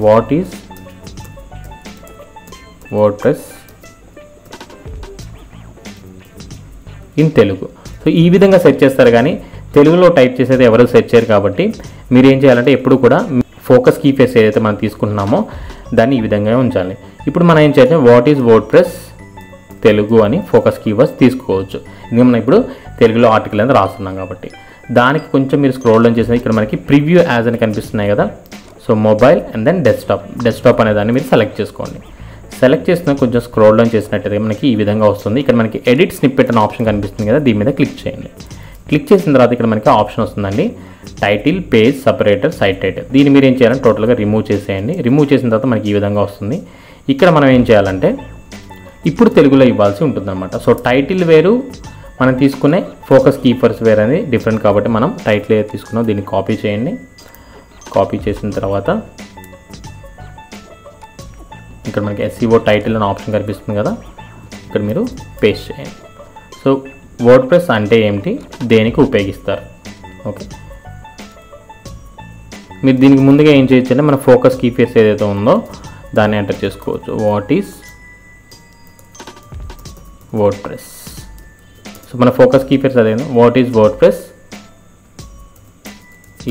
what is WordPress in Telugu. So ఈ విధంగా సెర్చ్ చేస్తారు కానీ తెలుగులో టైప్ చేసేది ఎవరు సెర్చ్ చేయరు. కాబట్టి మీరు ఏం చేయాలంటే ఎప్పుడు కూడా ఫోకస్ కీ ఫేస్ ఏదైతే మనం తీసుకుంటున్నామో దాన్ని ఈ విధంగా ఉంచాలి. ఇప్పుడు మనం ఏం చేయాలి, వాట్ ఈజ్ వర్డ్ప్రెస్ తెలుగు అని ఫోకస్ కీవర్డ్స్ తీసుకోవచ్చు. ఎందుకంటే మనం ఇప్పుడు తెలుగులో ఆర్టికల్ అనేది రాస్తున్నాం కాబట్టి. దానికి కొంచెం మీరు స్క్రోల్ డౌన్ చేసిన ఇక్కడ మనకి ప్రివ్యూ యాజ్ అని కనిపిస్తున్నాయి కదా. So mobile and then desktop అనే దాన్ని మీరు సెలెక్ట్ చేసుకోండి. సెలెక్ట్ చేసిన కొంచెం స్క్రోల్ డౌన్ చేసినట్టయితే మనకి ఈ విధంగా వస్తుంది. ఇక్కడ మనకి ఎడిట్ స్నిప్పెట్ అనే ఆప్షన్ కనిపిస్తుంది కదా, దీని మీద క్లిక్ చేయండి. క్లిక్ చేసిన తర్వాత ఇక్కడ మనకి ఆప్షన్ వస్తుందండి title, page, separator, site title. దీన్ని మీరు ఏం చేయాలంటే టోటల్గా రిమూవ్ చేసేయండి. రిమూవ్ చేసిన తర్వాత మనకి ఈ విధంగా వస్తుంది. ఇక్కడ మనం ఏం చేయాలంటే ఇప్పుడు తెలుగులో ఇవ్వాల్సి ఉంటుందన్నమాట. సో టైటిల్ వేరు, మనం తీసుకునే ఫోకస్ కీవర్డ్స్ వేరు అనేది డిఫరెంట్ కాబట్టి మనం టైటిల్ ఏది తీసుకున్నాం దీన్ని కాపీ చేయండి. కాపీ చేసిన తర్వాత ఇక్కడ మనకి SEO టైటిల్ అనే ఆప్షన్ కనిపిస్తుంది కదా, ఇక్కడ మీరు పేస్ట్ చేయండి. సో వర్డ్ప్రెస్ అంటే ఏమిటి, దేనికి ఉపయోగిస్తారు, ఓకే. మీరు దీనికి ముందుగా ఏం చేయొచ్చు అంటే మన ఫోకస్ కీవర్డ్స్ ఏదైతే ఉందో దాన్ని ఎంటర్ చేసుకోవచ్చు. What is WordPress. సో మన ఫోకస్ కీవర్డ్స్ అదే what is WordPress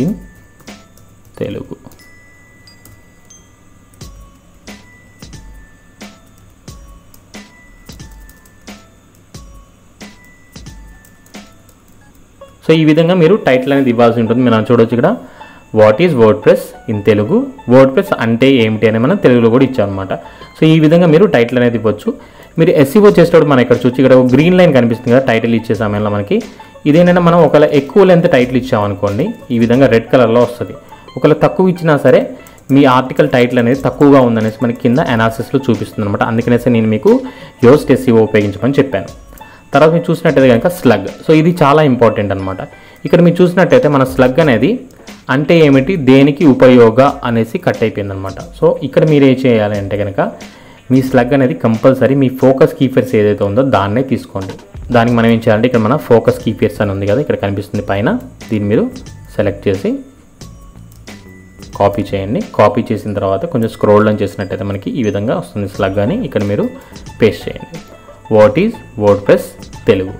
in Telugu. So ఈ విధంగా మీరు టైటిల్ అనేది ఇవ్వాల్సి ఉంటుంది. మనం చూడవచ్చు ఇక్కడ what is WordPress in Telugu, WordPress అంటే ఏమిటి అని మనం తెలుగులో కూడా ఇచ్చామన్నమాట. సో ఈ విధంగా మీరు టైటిల్ అనేది ఇవ్వచ్చు. మీరు SEO చేసేటప్పుడు మనం ఇక్కడ చూసి ఇక్కడ గ్రీన్ లైన్ కనిపిస్తుంది కదా టైటిల్ ఇచ్చే సమయంలో మనకి, ఇదేంటంటే మనం ఒకవేళ ఎక్కువ లెంత్ టైటిల్ ఇచ్చామనుకోండి ఈ విధంగా రెడ్ కలర్లో వస్తుంది. ఒకవేళ తక్కువ ఇచ్చినా సరే మీ ఆర్టికల్ టైటిల్ అనేది తక్కువగా ఉందనేసి మనకి కింద అనాలిసిస్లో చూపిస్తుంది అనమాట. అందుకనేసి నేను మీకు యోస్ట్ SEO ఉపయోగించమని చెప్పాను. తర్వాత మీరు చూసినట్టయితే కనుక స్లగ్. సో ఇది చాలా ఇంపార్టెంట్ అనమాట. ఇక్కడ మీరు చూసినట్టయితే మన స్లగ్ అనేది అంటే ఏమిటి, దేనికి ఉపయోగ అనేసి కట్ అయిపోయిందనమాట. సో ఇక్కడ మీరు ఏం చేయాలి అంటే కనుక మీ స్లగ్ అనేది కంపల్సరీ మీ ఫోకస్ కీవర్డ్స్ ఏదైతే ఉందో దాన్నే తీసుకోండి. దానికి మనం ఏం చేయాలంటే ఇక్కడ మన ఫోకస్ కీవర్డ్స్ అని ఉంది కదా ఇక్కడ కనిపిస్తుంది పైన, దీన్ని మీరు సెలెక్ట్ చేసి కాపీ చేయండి. కాపీ చేసిన తర్వాత కొంచెం స్క్రోల్ డౌన్ చేసినట్టయితే మనకి ఈ విధంగా వస్తుంది స్లగ్ అని, ఇక్కడ మీరు పేస్ట్ చేయండి. What is WordPress Telugu.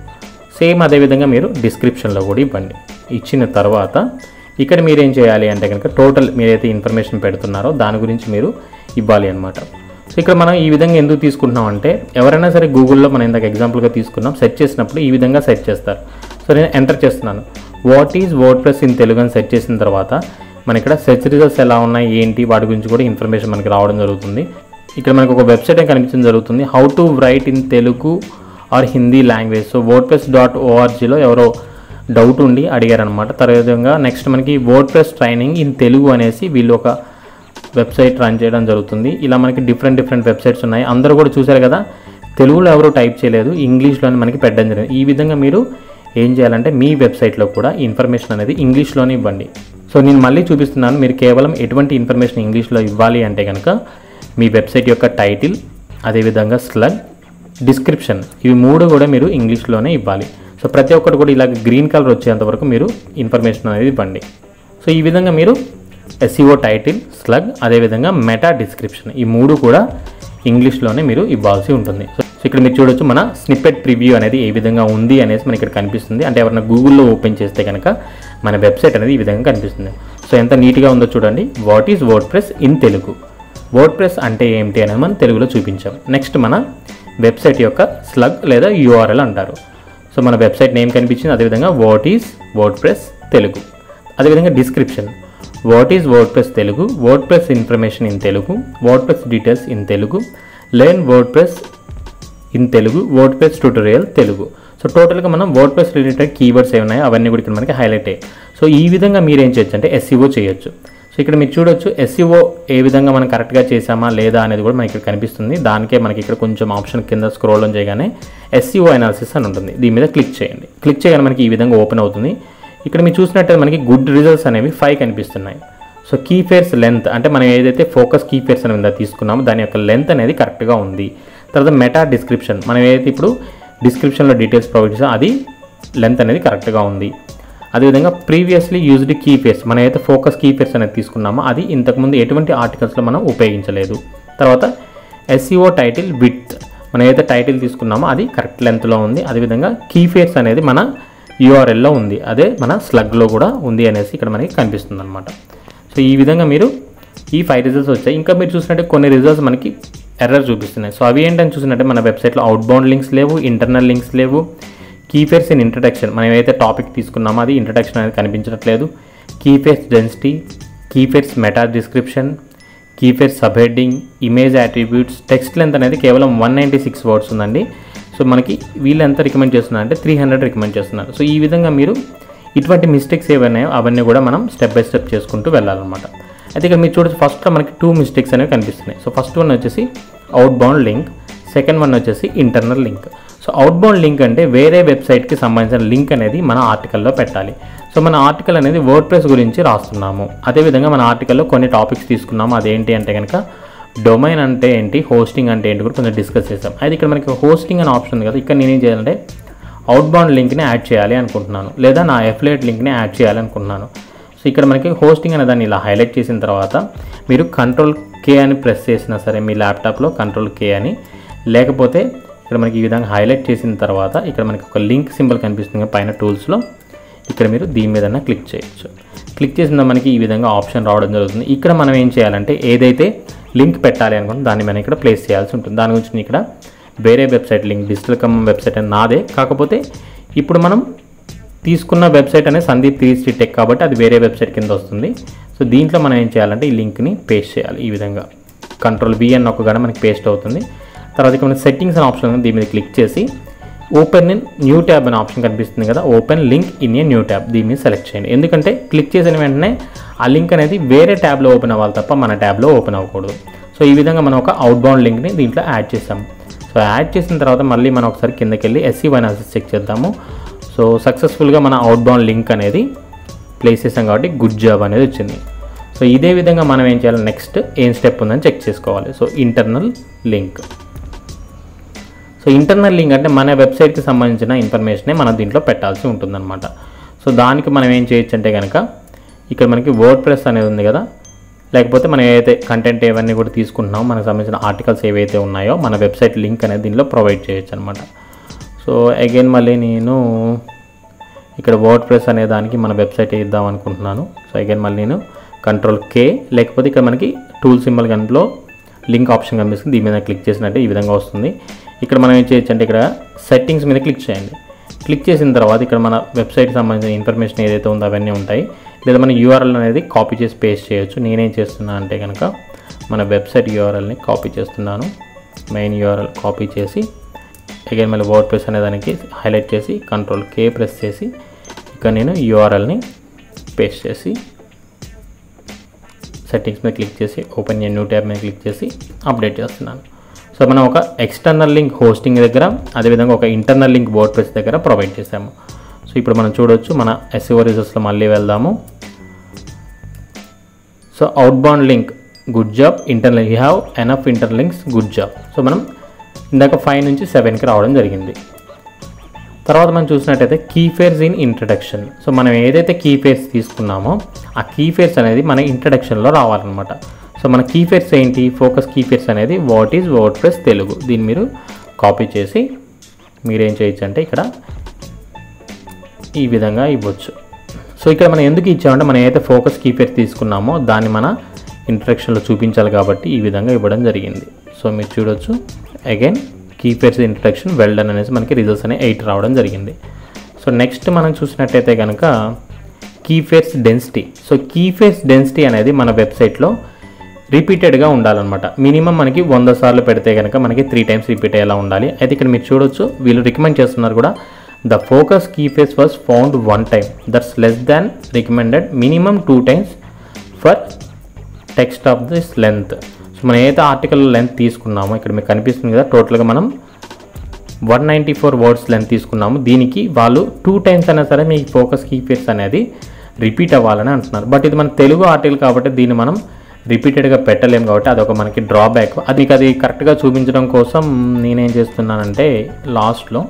Same అదేవిధంగా మీరు డిస్క్రిప్షన్లో కూడా ఇవ్వండి. ఇచ్చిన తర్వాత ఇక్కడ మీరు ఏం చేయాలి అంటే కనుక టోటల్ మీరైతే ఇన్ఫర్మేషన్ పెడుతున్నారో దాని గురించి మీరు ఇవ్వాలి అనమాట. సో ఇక్కడ మనం ఈ విధంగా ఎందుకు తీసుకుంటున్నాం అంటే ఎవరైనా సరే గూగుల్లో మనం ఇందాక ఎగ్జాంపుల్గా తీసుకున్నాం, సెర్చ్ చేసినప్పుడు ఈ విధంగా సెర్చ్ చేస్తారు. సో నేను ఎంటర్ చేస్తున్నాను what is WordPress in Telugu అని సెర్చ్ చేసిన తర్వాత మన ఇక్కడ సెర్చ్ రిజల్ట్స్ ఎలా ఉన్నాయి ఏంటి వాటి గురించి కూడా ఇన్ఫర్మేషన్ మనకి రావడం జరుగుతుంది. ఇక్కడ మనకు ఒక వెబ్సైట్ కనిపించడం జరుగుతుంది, how to write in Telugu or Hindi language. So wordpress.orgలో ఎవరో డౌట్ ఉండి అడిగారనమాట. తర్వాత నెక్స్ట్ మనకి వర్డ్ప్రెస్ ట్రైనింగ్ ఇన్ తెలుగు అనేసి వీళ్ళు ఒక వెబ్సైట్ రన్ చేయడం జరుగుతుంది. ఇలా మనకి డిఫరెంట్ వెబ్సైట్స్ ఉన్నాయి. అందరూ కూడా చూశారు కదా, తెలుగులో ఎవరు టైప్ చేయలేదు, ఇంగ్లీష్లోనే మనకి పెట్టడం జరిగింది. ఈ విధంగా మీరు ఏం చేయాలంటే మీ వెబ్సైట్లో కూడా ఇన్ఫర్మేషన్ అనేది ఇంగ్లీష్లోనే ఇవ్వండి. సో నేను మళ్ళీ చూపిస్తున్నాను, మీరు కేవలం ఎటువంటి ఇన్ఫర్మేషన్ ఇంగ్లీష్లో ఇవ్వాలి అంటే కనుక మీ వెబ్సైట్ యొక్క టైటిల్, అదేవిధంగా స్లగ్, డిస్క్రిప్షన్, ఇవి మూడు కూడా మీరు ఇంగ్లీష్లోనే ఇవ్వాలి. సో ప్రతి ఒక్కటి కూడా ఇలా గ్రీన్ కలర్ వచ్చేంత వరకు మీరు ఇన్ఫర్మేషన్ అనేది ఇవ్వండి. సో ఈ విధంగా మీరు SEO టైటిల్, స్లగ్, అదేవిధంగా మెటా డిస్క్రిప్షన్ ఈ మూడు కూడా ఇంగ్లీష్లోనే మీరు ఇవ్వాల్సి ఉంటుంది. సో ఇక్కడ మీరు చూడొచ్చు మన స్నిప్పెట్ ప్రివ్యూ అనేది ఏ విధంగా ఉంది అనేసి మనకి ఇక్కడ కనిపిస్తుంది. అంటే ఎవరైనా గూగుల్లో ఓపెన్ చేస్తే కనుక మన వెబ్సైట్ అనేది ఈ విధంగా కనిపిస్తుంది. సో ఎంత నీట్గా ఉందో చూడండి. What is WordPress in Telugu, WordPress అంటే ఏమిటి అనేది మనం తెలుగులో చూపించాం. నెక్స్ట్ మన వెబ్సైట్ యొక్క స్లగ్ లేదా URL అంటారు. సో మన వెబ్సైట్ నేమ్ కనిపించింది, అదేవిధంగా వాట్ ఈజ్ వర్డ్ప్రెస్ తెలుగు, అదేవిధంగా description what is WordPress Telugu, WordPress information in Telugu, WordPress details in Telugu, learn WordPress in Telugu, WordPress tutorial Telugu. So టోటల్గా మనం వర్డ్ప్రెస్ రిలేటెడ్ కీవర్డ్స్ ఏమున్నాయో అవన్నీ కూడా ఇక్కడ మనకి హైలైట్ అయ్యాయి. సో ఈ విధంగా మీరు ఏం చేయొచ్చు అంటే SEO చేయొచ్చు. సో ఇక్కడ మీరు చూడొచ్చు SEO ఏ విధంగా మనం కరెక్ట్గా చేసామా లేదా అనేది కూడా మనకి ఇక్కడ కనిపిస్తుంది. దానికే మనకి ఇక్కడ కొంచెం ఆప్షన్ కింద స్క్రోల్ డౌన్ చేయగానే SEO అనాలిసిస్ అని ఉంటుంది, దీని మీద క్లిక్ చేయండి. క్లిక్ చేయగానే మనకి ఈ విధంగా ఓపెన్ అవుతుంది. ఇక్కడ మీరు చూసినట్టయితే మనకి గుడ్ రిజల్ట్స్ అనేవి 5 కనిపిస్తున్నాయి. సో కీఫేర్స్ లెంత్ అంటే మనం ఏదైతే ఫోకస్ కీఫేర్స్ అనేది తీసుకున్నామో దాని యొక్క లెంత్ అనేది కరెక్ట్గా ఉంది. తర్వాత మెటా డిస్క్రిప్షన్, మనం ఏదైతే ఇప్పుడు డిస్క్రిప్షన్లో డీటెయిల్స్ ప్రొవైడ్ చేసామో అది లెంత్ అనేది కరెక్ట్గా ఉంది. అదేవిధంగా ప్రీవియస్లీ యూజ్డ్ కీఫేర్స్, మనం ఏదైతే ఫోకస్ కీఫేర్స్ అనేది తీసుకున్నామో అది ఇంతకుముందు ఎటువంటి ఆర్టికల్స్లో మనం ఉపయోగించలేదు. తర్వాత SEO టైటిల్ విడ్త్, మనం ఏదైతే టైటిల్ తీసుకున్నామో అది కరెక్ట్ లెంత్లో ఉంది. అదేవిధంగా కీఫేర్స్ అనేది మన URLలో ఉంది, అదే మన స్లగ్లో కూడా ఉంది అనేసి ఇక్కడ మనకి కనిపిస్తుంది అనమాట. సో ఈ విధంగా మీరు ఈ 5 రిజల్ట్స్ వచ్చాయి. ఇంకా మీరు చూసినట్టే కొన్ని రిజల్ట్స్ మనకి ఎర్రర్ చూపిస్తున్నాయి. సో అవి ఏంటని చూసినట్టే మన వెబ్సైట్లో అవుట్ బౌండ్ లింక్స్ లేవు, ఇంటర్నల్ లింక్స్ లేవు, కీఫేర్స్ ఇన్ ఇంట్రడక్షన్, మనం ఏదైతే టాపిక్ తీసుకున్నామో అది ఇంట్రడక్షన్ అనేది కనిపించట్లేదు. Keyphrase density, keyphrase meta description, keyphrase sub heading, image attributes, text length అనేది కేవలం 196 వర్డ్స్ ఉందండి. సో మనకి వీళ్ళు ఎంత రికమెండ్ చేస్తున్నారు అంటే 300 రికమెండ్ చేస్తున్నారు. సో ఈ విధంగా మీరు ఇటువంటి మిస్టేక్స్ ఏవైనాయో అవన్నీ కూడా మనం స్టెప్ బై స్టెప్ చేసుకుంటూ వెళ్ళాలన్నమాట. అయితే ఇక్కడ మీరు చూడొచ్చు, ఫస్ట్లో మనకి 2 మిస్టేక్స్ అనేవి కనిపిస్తున్నాయి. సో ఫస్ట్ వన్ వచ్చేసి outbound link, second one వచ్చేసి internal link. So outbound link అంటే వేరే వెబ్సైట్కి సంబంధించిన లింక్ అనేది మన ఆర్టికల్లో పెట్టాలి. సో మన ఆర్టికల్ అనేది వర్డ్ప్రెస్ గురించి రాస్తున్నాము, అదేవిధంగా మన ఆర్టికల్లో కొన్ని టాపిక్స్ తీసుకున్నాము. అదేంటి అంటే కనుక డొమైన్ అంటే ఏంటి, హోస్టింగ్ అంటే ఏంటి కూడా కొంచెం డిస్కస్ చేసాం. అయితే ఇక్కడ మనకి హోస్టింగ్ అనే ఆప్షన్ ఉంది కదా, ఇక్కడ నేనేం చేయాలంటే అవుట్ బౌండ్ లింక్ని యాడ్ చేయాలి అనుకుంటున్నాను, లేదా నా ఎఫిలియేట్ లింక్ని యాడ్ చేయాలి అనుకుంటున్నాను. సో ఇక్కడ మనకి హోస్టింగ్ అనే దాన్ని ఇలా హైలైట్ చేసిన తర్వాత మీరు Ctrl+K అని ప్రెస్ చేసినా సరే మీ ల్యాప్టాప్లో Ctrl+K అని, లేకపోతే ఇక్కడ మనకి ఈ విధంగా హైలైట్ చేసిన తర్వాత ఇక్కడ మనకి ఒక లింక్ సింబల్ కనిపిస్తుంది పైన టూల్స్లో, ఇక్కడ మీరు దీని మీద క్లిక్ చేయొచ్చు. క్లిక్ చేసిన మనకి ఈ విధంగా ఆప్షన్ రావడం జరుగుతుంది. ఇక్కడ మనం ఏం చేయాలంటే ఏదైతే లింక్ పెట్టాలి అనుకుంటే దాన్ని మనం ఇక్కడ ప్లేస్ చేయాల్సి ఉంటుంది. దాని గురించి నేను ఇక్కడ వేరే website link, digital Khammam website అని నాదే, కాకపోతే ఇప్పుడు మనం తీసుకున్న వెబ్సైట్ అనేది సందీప్ 360 టెక్ కాబట్టి అది వేరే వెబ్సైట్ కింద వస్తుంది. సో దీంట్లో మనం ఏం చేయాలంటే ఈ లింక్ని పేస్ట్ చేయాలి. ఈ విధంగా Ctrl+V అని నొక్కగానే మనకి పేస్ట్ అవుతుంది. తర్వాత ఇక్కడ మన సెట్టింగ్స్ అనే ఆప్షన్ దీని మీద క్లిక్ చేసి ఓపెన్ ఇన్ న్యూ ట్యాబ్ అనే ఆప్షన్ కనిపిస్తుంది కదా, open link in a new tab, దీని మీద సెలెక్ట్ చేయండి. ఎందుకంటే క్లిక్ చేసిన వెంటనే ఆ లింక్ అనేది వేరే ట్యాబ్లో ఓపెన్ అవ్వాలి తప్ప మన ట్యాబ్లో ఓపెన్ అవ్వకూడదు. సో ఈ విధంగా మనం ఒక అవుట్ బౌండ్ లింక్ని దీంట్లో యాడ్ చేసాం. సో యాడ్ చేసిన తర్వాత మళ్ళీ మనం ఒకసారి కిందకి వెళ్ళి SEO అనాలిసిస్ చెక్ చేద్దాము. సో సక్సెస్ఫుల్గా మన అవుట్ బౌండ్ లింక్ అనేది ప్లేస్ చేసాం కాబట్టి గుడ్ జాబ్ అనేది వచ్చింది. సో ఇదే విధంగా మనం ఏం చేయాలి, నెక్స్ట్ ఏం స్టెప్ ఉందని చెక్ చేసుకోవాలి. So internal link. So internal link అంటే మన వెబ్సైట్కి సంబంధించిన ఇన్ఫర్మేషనే మనం దీంట్లో పెట్టాల్సి ఉంటుందన్నమాట. సో దానికి మనం ఏం చేయొచ్చు అంటే కనుక ఇక్కడ మనకి వర్డ్ప్రెస్ అనేది ఉంది కదా, లేకపోతే మనం ఏదైతే కంటెంట్ ఏవన్నీ కూడా తీసుకుంటున్నామో మనకు సంబంధించిన ఆర్టికల్స్ ఏవైతే ఉన్నాయో మన వెబ్సైట్ లింక్ అనేది దీనిలో ప్రొవైడ్ చేయొచ్చు అనమాట. సో అగైన్ మళ్ళీ నేను ఇక్కడ వర్డ్ప్రెస్ అనే దానికి మన వెబ్సైట్ ఇద్దాం అనుకుంటున్నాను. సో అగైన్ మళ్ళీ నేను Ctrl+K, లేకపోతే ఇక్కడ మనకి టూల్ సింబల్ కనుకలో లింక్ ఆప్షన్ కనిపిస్తుంది, దీని మీద క్లిక్ చేసినట్టే ఈ విధంగా వస్తుంది. ఇక్కడ మనం ఏం చేయొచ్చు అంటే ఇక్కడ సెట్టింగ్స్ మీద క్లిక్ చేయండి. క్లిక్ చేసిన తర్వాత ఇక్కడ మన వెబ్సైట్కి సంబంధించిన ఇన్ఫర్మేషన్ ఏదైతే ఉందో అవన్నీ ఉంటాయి, లేదా మన URL అనేది కాపీ చేసి పేస్ట్ చేయొచ్చు. నేనేం చేస్తున్నాను అంటే కనుక మన వెబ్సైట్ URLని కాపీ చేస్తున్నాను. మెయిన్ URL కాపీ చేసి అగైన్ మళ్ళీ వర్డ్ప్రెస్ అనే దానికి హైలైట్ చేసి Ctrl+K ప్రెస్ చేసి ఇక్కడ నేను URLని పేస్ట్ చేసి సెట్టింగ్స్ మీద క్లిక్ చేసి ఓపెన్ ఏ న్యూ ట్యాబ్ మీద క్లిక్ చేసి అప్డేట్ చేస్తున్నాను. సో మనం ఒక ఎక్స్టర్నల్ లింక్ హోస్టింగ్ దగ్గర, అదేవిధంగా ఒక ఇంటర్నల్ లింక్ వర్డ్ప్రెస్ దగ్గర ప్రొవైడ్ చేసాము. సో ఇప్పుడు మనం చూడొచ్చు మన SEO రిజల్ట్స్లో మళ్ళీ వెళ్దాము. So outbound link good job, internal you have enough internal links good job. So మనం ఇందాక 5 నుంచి 7కి రావడం జరిగింది. తర్వాత మనం చూసినట్టయితే కీఫేర్స్ ఇన్ ఇంట్రడక్షన్. సో మనం ఏదైతే కీఫేర్స్ తీసుకున్నామో ఆ కీఫేర్స్ అనేది మన ఇంట్రడక్షన్లో రావాలన్నమాట. సో మన కీఫేర్స్ ఏంటి, ఫోకస్ కీఫేర్స్ అనేది వాట్ ఈజ్ వర్డ్ప్రెస్ తెలుగు, దీన్ని మీరు కాపీ చేసి మీరేం చేయొచ్చు అంటే ఇక్కడ ఈ విధంగా ఇవ్వచ్చు. సో ఇక్కడ మనం ఎందుకు ఇచ్చామంటే మనం ఏదైతే ఫోకస్ కీఫేర్స్ తీసుకున్నామో దాన్ని మన ఇంట్రడక్షన్లో చూపించాలి కాబట్టి ఈ విధంగా ఇవ్వడం జరిగింది. సో మీరు చూడొచ్చు అగైన్ కీఫేర్స్ ఇంట్రడక్షన్ వెల్ డన్ అనేసి మనకి రిజల్ట్స్ అనే 8 రావడం జరిగింది. సో నెక్స్ట్ మనం చూసినట్టయితే కనుక కీఫేర్స్ డెన్సిటీ. సో కీఫేర్స్ డెన్సిటీ అనేది మన వెబ్సైట్లో రిపీటెడ్గా ఉండాలన్నమాట. మినిమం మనకి 100 సార్లు పెడితే కనుక మనకి 3 టైమ్స్ రిపీట్ అయ్యేలా ఉండాలి. అయితే ఇక్కడ మీరు చూడొచ్చు వీళ్ళు రికమెండ్ చేస్తున్నారు కూడా, the focus keyphrase was found 1 time, that's less than recommended, minimum 2 times for text of this length. So మనం ఏదైతే ఆర్టికల్ లెంత్ తీసుకున్నామో ఇక్కడ మీకు కనిపిస్తుంది కదా, టోటల్గా మనం 194 వర్డ్స్ లెంత్ తీసుకున్నాము. దీనికి వాళ్ళు 2 టైమ్స్ అయినా సరే మీ ఫోకస్ కీఫేర్స్ అనేది రిపీట్ అవ్వాలని అంటున్నారు. బట్ ఇది మన తెలుగు ఆర్టికల్ కాబట్టి దీన్ని మనం రిపీటెడ్గా పెట్టలేము కాబట్టి అదొక మనకి డ్రాబ్యాక్. అది మీకు అది కరెక్ట్గా చూపించడం కోసం నేనేం చేస్తున్నానంటే లాస్ట్లో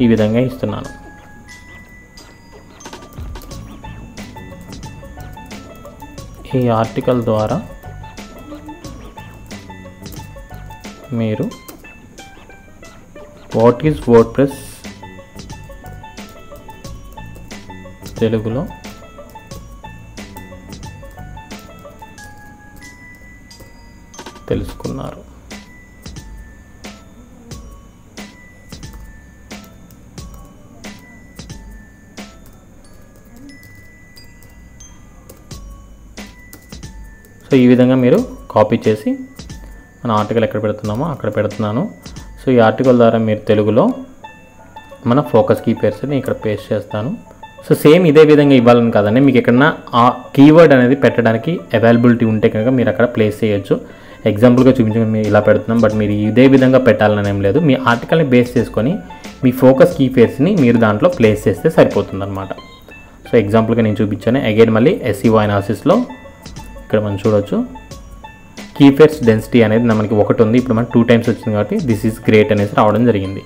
ఈ విధంగా ఇస్తున్నాను. ఈ ఆర్టికల్ ద్వారా మీరు వాట్ ఈజ్ వర్డ్ప్రెస్ తెలుగులో తెలుసుకున్నారు. సో ఈ విధంగా మీరు కాపీ చేసి మన ఆర్టికల్ ఎక్కడ పెడుతున్నామో అక్కడ పెడుతున్నాను. సో ఈ ఆర్టికల్ ద్వారా మీరు తెలుగులో మన ఫోకస్ కీవర్డ్స్ని ఇక్కడ పేస్ట్ చేస్తాను. సో సేమ్ ఇదే విధంగా ఇవ్వాలని కాదండి, మీకు ఎక్కడన్నా ఆ కీవర్డ్ అనేది పెట్టడానికి అవైలబిలిటీ ఉంటే కనుక మీరు అక్కడ ప్లేస్ చేయొచ్చు. ఎగ్జాంపుల్గా చూపించడం మీరు ఇలా పెడుతున్నాం, బట్ మీరు ఇదే విధంగా పెట్టాలని ఏం లేదు. మీ ఆర్టికల్ని బేస్ చేసుకొని మీ ఫోకస్ కీవర్డ్స్ని మీరు దాంట్లో ప్లేస్ చేస్తే సరిపోతుంది అనమాట. సో ఎగ్జాంపుల్గా నేను చూపించాను. అగైన్ మళ్ళీ SEO అనాలిసిస్లో ఇక్కడ మనం చూడవచ్చు కీవర్డ్స్ డెన్సిటీ అనేది మనకి 1 ఉంది, ఇప్పుడు మనకి 2 టైమ్స్ వచ్చింది కాబట్టి దిస్ ఈజ్ గ్రేట్ అనేసి రావడం జరిగింది.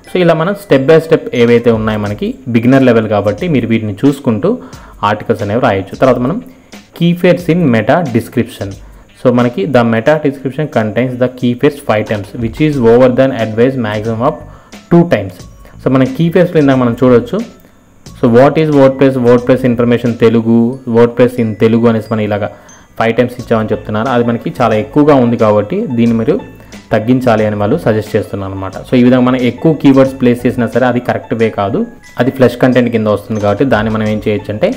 సో ఇలా మనం స్టెప్ బై స్టెప్ ఏవైతే ఉన్నాయో మనకి బిగినర్ లెవెల్ కాబట్టి మీరు వీటిని చూసుకుంటూ ఆర్టికల్స్ అనేవి రాయొచ్చు. తర్వాత మనం keywords in meta description. So మనకి the meta description contains the keywords 5 times which is over than advise maximum of 2 times. So మన కీవర్డ్స్లో ఇందాక మనం చూడవచ్చు. So what is WordPress information Telugu, WordPress in Telugu అనేసి మనం ఇలాగా 5 టైమ్స్ ఇచ్చామని చెప్తున్నారు. అది మనకి చాలా ఎక్కువగా ఉంది కాబట్టి దీన్ని మీరు తగ్గించాలి అని వాళ్ళు సజెస్ట్ చేస్తున్నారు అనమాట. సో ఈ విధంగా మనం ఎక్కువ కీవర్డ్స్ ప్లేస్ చేసినా సరే అది కరెక్ట్ వే కాదు, అది ఫ్లెష్ కంటెంట్ కింద వస్తుంది కాబట్టి దాన్ని మనం ఏం చేయొచ్చు అంటే,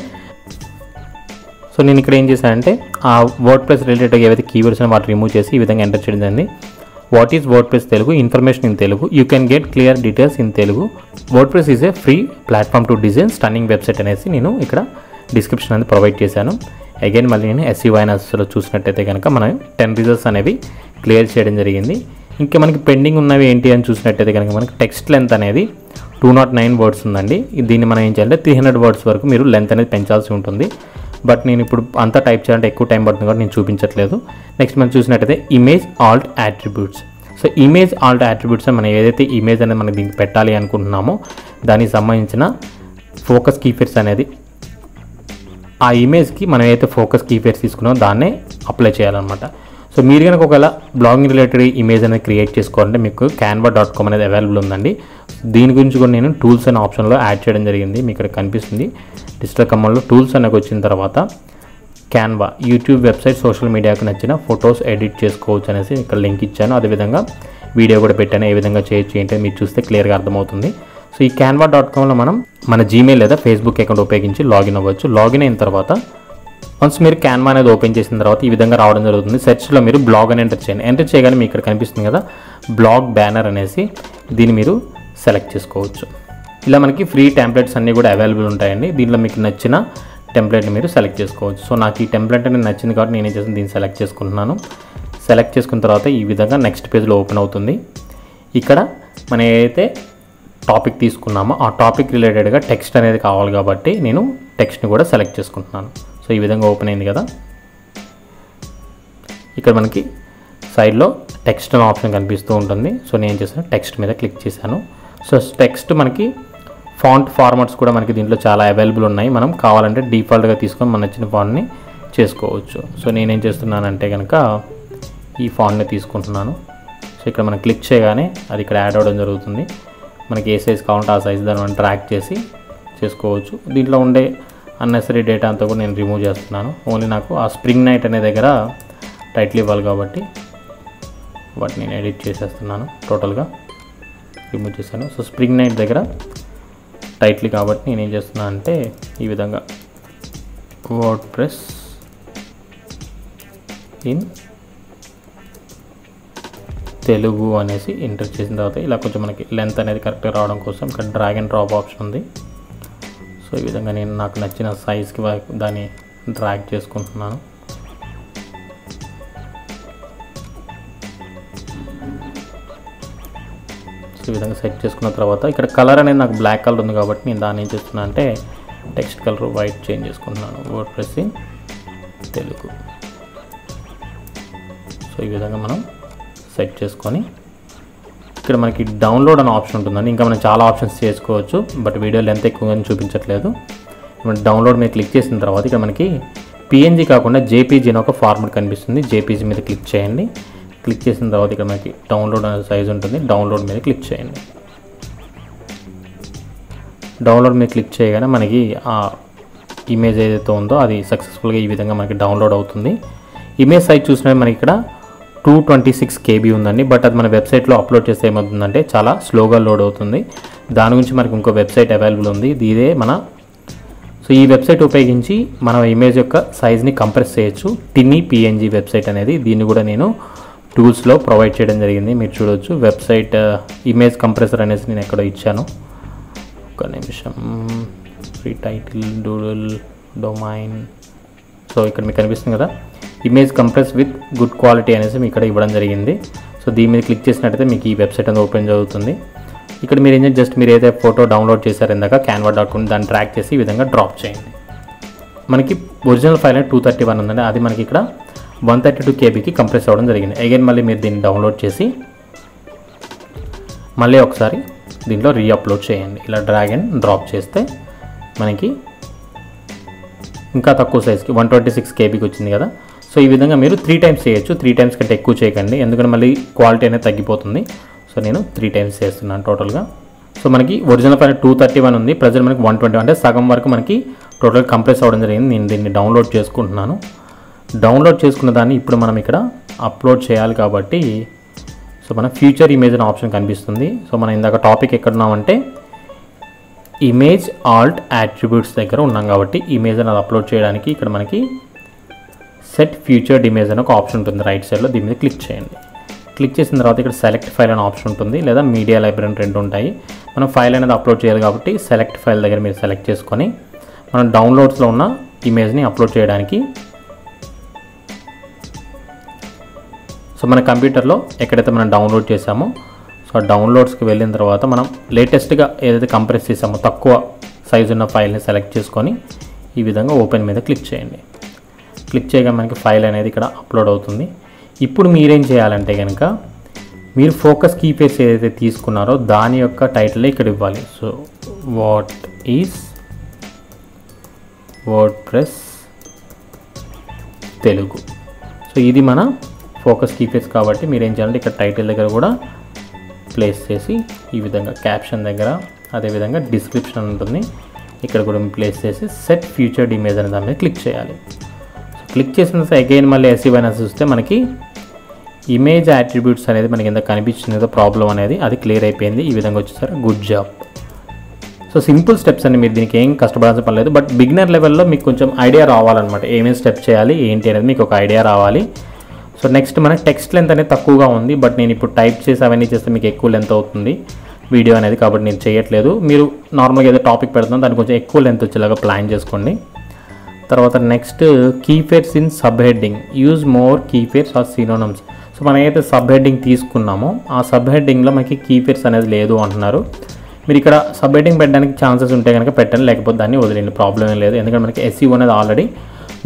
సో నేను ఇక్కడ ఏం చేశానంటే ఆ వర్డ్ ప్రెస్ రిలేటెడ్గా ఏవైతే కీవర్డ్స్ వాటిని రిమూవ్ చేసి ఈ విధంగా ఎంటర్ చేయడం జరిగింది. What is word press Telugu, information in Telugu, you can get clear details in Telugu, word press is a free platform to design stunning website అనేసి నేను ఇక్కడ డిస్క్రిప్షన్ అనేది ప్రొవైడ్ చేశాను. అగైన్ మళ్ళీ నేను SEO అనాలిసిస్లో చూసినట్టయితే కనుక మనం 10 రిజల్ట్స్ అనేవి క్లియర్ చేయడం జరిగింది. ఇంకా మనకి పెండింగ్ ఉన్నవి ఏంటి అని చూసినట్టయితే కనుక మనకి టెక్స్ట్ లెంత్ అనేది 209 వర్డ్స్ ఉందండి. దీన్ని మనం ఏం చేయాలంటే 300 వర్డ్స్ వరకు మీరు లెంత్ అనేది పెంచాల్సి ఉంటుంది. బట్ నేను ఇప్పుడు అంతా టైప్ చేయాలంటే ఎక్కువ టైం పడుతుంది కాబట్టి నేను చూపించట్లేదు. నెక్స్ట్ మనం చూసినట్టయితే image Alt attributes. So image Alt attributes మనం ఏదైతే ఇమేజ్ అనేది మనకి దీనికి పెట్టాలి అనుకుంటున్నామో దానికి సంబంధించిన ఫోకస్ కీవర్డ్స్ అనేది ఆ ఇమేజ్కి మనం ఏదైతే ఫోకస్ కీవర్డ్స్ తీసుకున్నామో దాన్నే అప్లై చేయాలన్నమాట. సో మీరు కనుక ఒకవేళ బ్లాగింగ్ రిలేటెడ్ ఇమేజ్ అనేది క్రియేట్ చేసుకోవాలంటే మీకు canva.com అనేది అవైలబుల్ ఉందండి. దీని గురించి కూడా నేను టూల్స్ అనే ఆప్షన్లో యాడ్ చేయడం జరిగింది. మీకు ఇక్కడ కనిపిస్తుంది డిజిటల్ కమ్మల్లో టూల్స్ అనేది వచ్చిన తర్వాత క్యాన్వా యూట్యూబ్ వెబ్సైట్ సోషల్ మీడియాకి నచ్చిన ఫొటోస్ ఎడిట్ చేసుకోవచ్చు అనేసి ఇక్కడ లింక్ ఇచ్చాను. అదేవిధంగా వీడియో కూడా పెట్టాను, ఏ విధంగా చేయొచ్చు ఏంటంటే మీరు చూస్తే క్లియర్గా అర్థమవుతుంది. సో ఈ canva.comలో మనం మన జీమెయిల్ లేదా ఫేస్బుక్ అకౌంట్ ఉపయోగించి లాగిన్ అవ్వచ్చు. లాగిన్ అయిన తర్వాత వన్స్ మీరు క్యాన్వా అనేది ఓపెన్ చేసిన తర్వాత ఈ విధంగా రావడం జరుగుతుంది. సెర్చ్లో మీరు బ్లాగ్ అని ఎంటర్ చేయండి. ఎంటర్ చేయగానే మీకు ఇక్కడ కనిపిస్తుంది కదా బ్లాగ్ బ్యానర్ అనేసి, దీన్ని మీరు సెలెక్ట్ చేసుకోవచ్చు. ఇలా మనకి ఫ్రీ టెంప్లెట్స్ అన్నీ కూడా అవైలబుల్ ఉంటాయండి. దీంట్లో మీకు నచ్చిన టెంప్లెట్ని మీరు సెలెక్ట్ చేసుకోవచ్చు. సో నాకు ఈ టెంప్లెట్ అనేది నచ్చింది కాబట్టి నేను ఏం చేస్తాను దీన్ని సెలెక్ట్ చేసుకుంటున్నాను. సెలెక్ట్ చేసుకున్న తర్వాత ఈ విధంగా నెక్స్ట్ పేజ్లో ఓపెన్ అవుతుంది. ఇక్కడ మనం ఏదైతే టాపిక్ తీసుకున్నామో ఆ టాపిక్ రిలేటెడ్గా టెక్స్ట్ అనేది కావాలి కాబట్టి నేను టెక్స్ట్ని కూడా సెలెక్ట్ చేసుకుంటున్నాను. సో ఈ విధంగా ఓపెన్ అయింది కదా. ఇక్కడ మనకి సైడ్లో టెక్స్ట్ అనే ఆప్షన్ కనిపిస్తూ ఉంటుంది. సో నేను ఏం చేశాను టెక్స్ట్ మీద క్లిక్ చేశాను. సో టెక్స్ట్ మనకి ఫాంట్ ఫార్మాట్స్ కూడా మనకి దీంట్లో చాలా అవైలబుల్ ఉన్నాయి. మనం కావాలంటే డిఫాల్ట్గా తీసుకొని మన నచ్చిన ఫాంట్ని చేసుకోవచ్చు. సో నేనేం చేస్తున్నానంటే కనుక ఈ ఫాంట్ని తీసుకుంటున్నాను. సో ఇక్కడ మనం క్లిక్ చేయగానే అది ఇక్కడ యాడ్ అవ్వడం జరుగుతుంది. మనకి ఏ సైజ్ కావాలంటే ఆ సైజ్ దాన్ని మనం ట్రాక్ చేసి చేసుకోవచ్చు. దీంట్లో ఉండే అన్నెసరీ డేటా అంతా కూడా నేను రిమూవ్ చేస్తున్నాను. ఓన్లీ నాకు ఆ స్ప్రింగ్ నైట్ అనే దగ్గర టైటిల్ ఇవ్వాలి కాబట్టి వాటిని నేను ఎడిట్ చేసేస్తున్నాను. టోటల్గా రిమూవ్ చేశాను. సో స్ప్రింగ్ నైట్ దగ్గర టైటిల్ కాబట్టి నేను ఏం చేస్తున్నాను అంటే ఈ విధంగా వర్డ్ ప్రెస్ ఇన్ తెలుగు అనేసి ఎంటర్ చేసిన తర్వాత ఇలా కొంచెం మనకి లెంత్ అనేది కరెక్ట్గా రావడం కోసం ఇక్కడ డ్రాగ్ అండ్ డ్రాప్ ఆప్షన్ ఉంది. సో ఈ విధంగా నేను నాకు నచ్చిన సైజ్కి దాన్ని డ్రాగ్ చేసుకుంటున్నాను. సో ఈ విధంగా సెట్ చేసుకున్న తర్వాత ఇక్కడ కలర్ అనేది నాకు బ్లాక్ కలర్ ఉంది కాబట్టి నేను దాన్ని ఏం చేస్తున్నాను అంటే టెక్స్ట్ కలర్ వైట్ చేంజ్ చేసుకుంటున్నాను. Word press in Telugu. So ఈ విధంగా మనం సెట్ చేసుకొని ఇక్కడ మనకి డౌన్లోడ్ అనే ఆప్షన్ ఉంటుందండి. ఇంకా మనం చాలా ఆప్షన్స్ చేసుకోవచ్చు, బట్ వీడియో లెంత్ ఎక్కువగా చూపించట్లేదు. మనం డౌన్లోడ్ మీద క్లిక్ చేసిన తర్వాత ఇక్కడ మనకి పిఎన్జీ కాకుండా జేపీజీ అనే ఒక ఫార్మాట్ కనిపిస్తుంది. జేపీజీ మీద క్లిక్ చేయండి. క్లిక్ చేసిన తర్వాత ఇక్కడ మనకి డౌన్లోడ్ అనే సైజ్ ఉంటుంది. డౌన్లోడ్ మీద క్లిక్ చేయండి. డౌన్లోడ్ మీద క్లిక్ చేయగానే మనకి ఆ ఇమేజ్ ఏదైతే ఉందో అది సక్సెస్ఫుల్గా ఈ విధంగా మనకి డౌన్లోడ్ అవుతుంది. ఇమేజ్ సైజ్ చూసినప్పుడు మనకి ఇక్కడ 226 KB ఉందండి. బట్ అది మన వెబ్సైట్లో అప్లోడ్ చేస్తే ఏమవుతుందంటే చాలా స్లోగా లోడ్ అవుతుంది. దాని గురించి మనకి ఇంకో వెబ్సైట్ అవైలబుల్ ఉంది. ఇదే మన సో ఈ వెబ్సైట్ ఉపయోగించి మనం ఇమేజ్ యొక్క సైజ్ని కంప్రెస్ చేయొచ్చు. టినీ పిఎన్జీ వెబ్సైట్ అనేది, దీన్ని కూడా నేను టూల్స్లో ప్రొవైడ్ చేయడం జరిగింది. మీరు చూడవచ్చు వెబ్సైట్ ఇమేజ్ కంప్రెసర్ అనేసి నేను ఎక్కడో ఇచ్చాను. ఒక నిమిషం. Free title, doodle, domain. So ఇక్కడ మీకు కనిపిస్తుంది కదా, image compress with good quality అనేసి మీకు ఇక్కడ ఇవ్వడం జరిగింది. సో దీని మీద క్లిక్ చేసినట్టయితే మీకు ఈ వెబ్సైట్ అనేది ఓపెన్ అవుతుంది. ఇక్కడ మీరు ఏం జస్ట్ మీరు ఏదైతే ఫోటో డౌన్లోడ్ చేశారు ఇందాక canva.com, దాన్ని ట్రాక్ చేసి ఈ విధంగా డ్రాప్ చేయండి. మనకి ఒరిజినల్ ఫైల్ అనేది 231 ఉందండి, అది మనకి ఇక్కడ 132 KBకి కంప్రెస్ అవ్వడం జరిగింది. అగైన్ మళ్ళీ మీరు దీన్ని డౌన్లోడ్ చేసి మళ్ళీ ఒకసారి దీంట్లో రీఅప్లోడ్ చేయండి. ఇలా డ్రాగ్ అండ్ డ్రాప్ చేస్తే మనకి ఇంకా తక్కువ సైజ్కి 126 KBకి వచ్చింది కదా. సో ఈ విధంగా మీరు 3 times చేయొచ్చు. 3 times కంటే ఎక్కువ చేయకండి, ఎందుకంటే మళ్ళీ క్వాలిటీ అనేది తగ్గిపోతుంది. సో నేను 3 times చేస్తున్నాను టోటల్గా. సో మనకి ఒరిజినల్ ఫైల్ 231 ఉంది, ప్రజెంట్ మనకి 120, అంటే సగం వరకు మనకి టోటల్ కంప్రెస్ అవ్వడం జరిగింది. నేను దీన్ని డౌన్లోడ్ చేసుకుంటున్నాను. డౌన్లోడ్ చేసుకున్న దాన్ని ఇప్పుడు మనం ఇక్కడ అప్లోడ్ చేయాలి కాబట్టి సో మన ఫ్యూచర్ ఇమేజ్ అనే ఆప్షన్ కనిపిస్తుంది. సో మనం ఇందాక టాపిక్ ఎక్కడున్నామంటే ఇమేజ్ ఆల్ట్ యాట్రిబ్యూట్స్ దగ్గర ఉన్నాం కాబట్టి ఇమేజ్ అనేది అప్లోడ్ చేయడానికి ఇక్కడ మనకి సెట్ ఫ్యూచర్డ్ ఇమేజ్ అని ఒక ఆప్షన్ ఉంటుంది రైట్ సైడ్లో. దీని మీద క్లిక్ చేయండి. క్లిక్ చేసిన తర్వాత ఇక్కడ సెలెక్ట్ ఫైల్ అనే ఆప్షన్ ఉంటుంది, లేదా మీడియా లైబ్రరీ రెండు ఉంటాయి. మనం ఫైల్ అనేది అప్లోడ్ చేయాలి కాబట్టి సెలెక్ట్ ఫైల్ దగ్గర మీరు సెలెక్ట్ చేసుకొని మనం డౌన్లోడ్స్లో ఉన్న ఇమేజ్ని అప్లోడ్ చేయడానికి సో మన కంప్యూటర్లో ఎక్కడైతే మనం డౌన్లోడ్ చేసామో సో డౌన్లోడ్స్కి వెళ్ళిన తర్వాత మనం లేటెస్ట్గా ఏదైతే కంప్రెస్ చేసామో తక్కువ సైజు ఉన్న ఫైల్ని సెలెక్ట్ చేసుకొని ఈ విధంగా ఓపెన్ మీద క్లిక్ చేయండి. క్లిక్ చేయగా మనకి ఫైల్ అనేది ఇక్కడ అప్లోడ్ అవుతుంది. ఇప్పుడు మీరేం చేయాలంటే కనుక మీరు ఫోకస్ కీపేజ్ ఏదైతే తీసుకున్నారో దాని యొక్క టైటిల్ ఇక్కడ ఇవ్వాలి. So what is WordPress Telugu. So ఇది మన ఫోకస్ కీపేజ్ కాబట్టి మీరు ఏం చేయాలంటే ఇక్కడ టైటిల్ దగ్గర కూడా ప్లేస్ చేసి ఈ విధంగా క్యాప్షన్ దగ్గర, అదేవిధంగా డిస్క్రిప్షన్ ఉంటుంది ఇక్కడ కూడా ప్లేస్ చేసి సెట్ ఫ్యూచర్డ్ ఇమేజ్ అనే దాని మీద క్లిక్ చేయాలి. క్లిక్ చేసిన తర్వాత అగైన్ మళ్ళీ ఎస్ఈ అనేది చూస్తే మనకి ఇమేజ్ యాట్రిబ్యూట్స్ అనేది మనకి ఎంత కనిపించిందో ప్రాబ్లం అనేది అది క్లియర్ అయిపోయింది. ఈ విధంగా వచ్చేసరికి good job. So simple steps అండి, మీరు దీనికి ఏం కష్టపడాల్సిన పని లేదు. బట్ బిగినర్ లెవెల్లో మీకు కొంచెం ఐడియా రావాలన్నమాట, ఏమేమి స్టెప్స్ చేయాలి ఏంటి అనేది మీకు ఒక ఐడియా రావాలి. సో నెక్స్ట్ మన టెక్స్ట్ లెంత్ అనేది తక్కువగా ఉంది, బట్ నేను ఇప్పుడు టైప్ చేసి అవన్నీ చేస్తే మీకు ఎక్కువ లెంత్ అవుతుంది వీడియో అనేది, కాబట్టి నేను చేయట్లేదు. మీరు నార్మల్గా ఏదో టాపిక్ పెడుతున్నాం దానికి కొంచెం ఎక్కువ లెంత్ వచ్చేలాగా ప్లాన్ చేసుకోండి. తర్వాత next keyphrase in sub heading, use more keyphrase or synonyms. So మనం ఏదైతే సబ్ హెడ్డింగ్ తీసుకున్నామో ఆ సబ్ హెడ్డింగ్లో మనకి కీఫేర్స్ అనేది లేదు అంటున్నారు. మీరు ఇక్కడ సబ్ హెడ్డింగ్ పెట్టడానికి ఛాన్సెస్ ఉంటే కనుక పెట్టండి, లేకపోతే దాన్ని వదిలేండి, ప్రాబ్లం ఏం లేదు. ఎందుకంటే మనకి ఎస్ఈఓ అనేది ఆల్రెడీ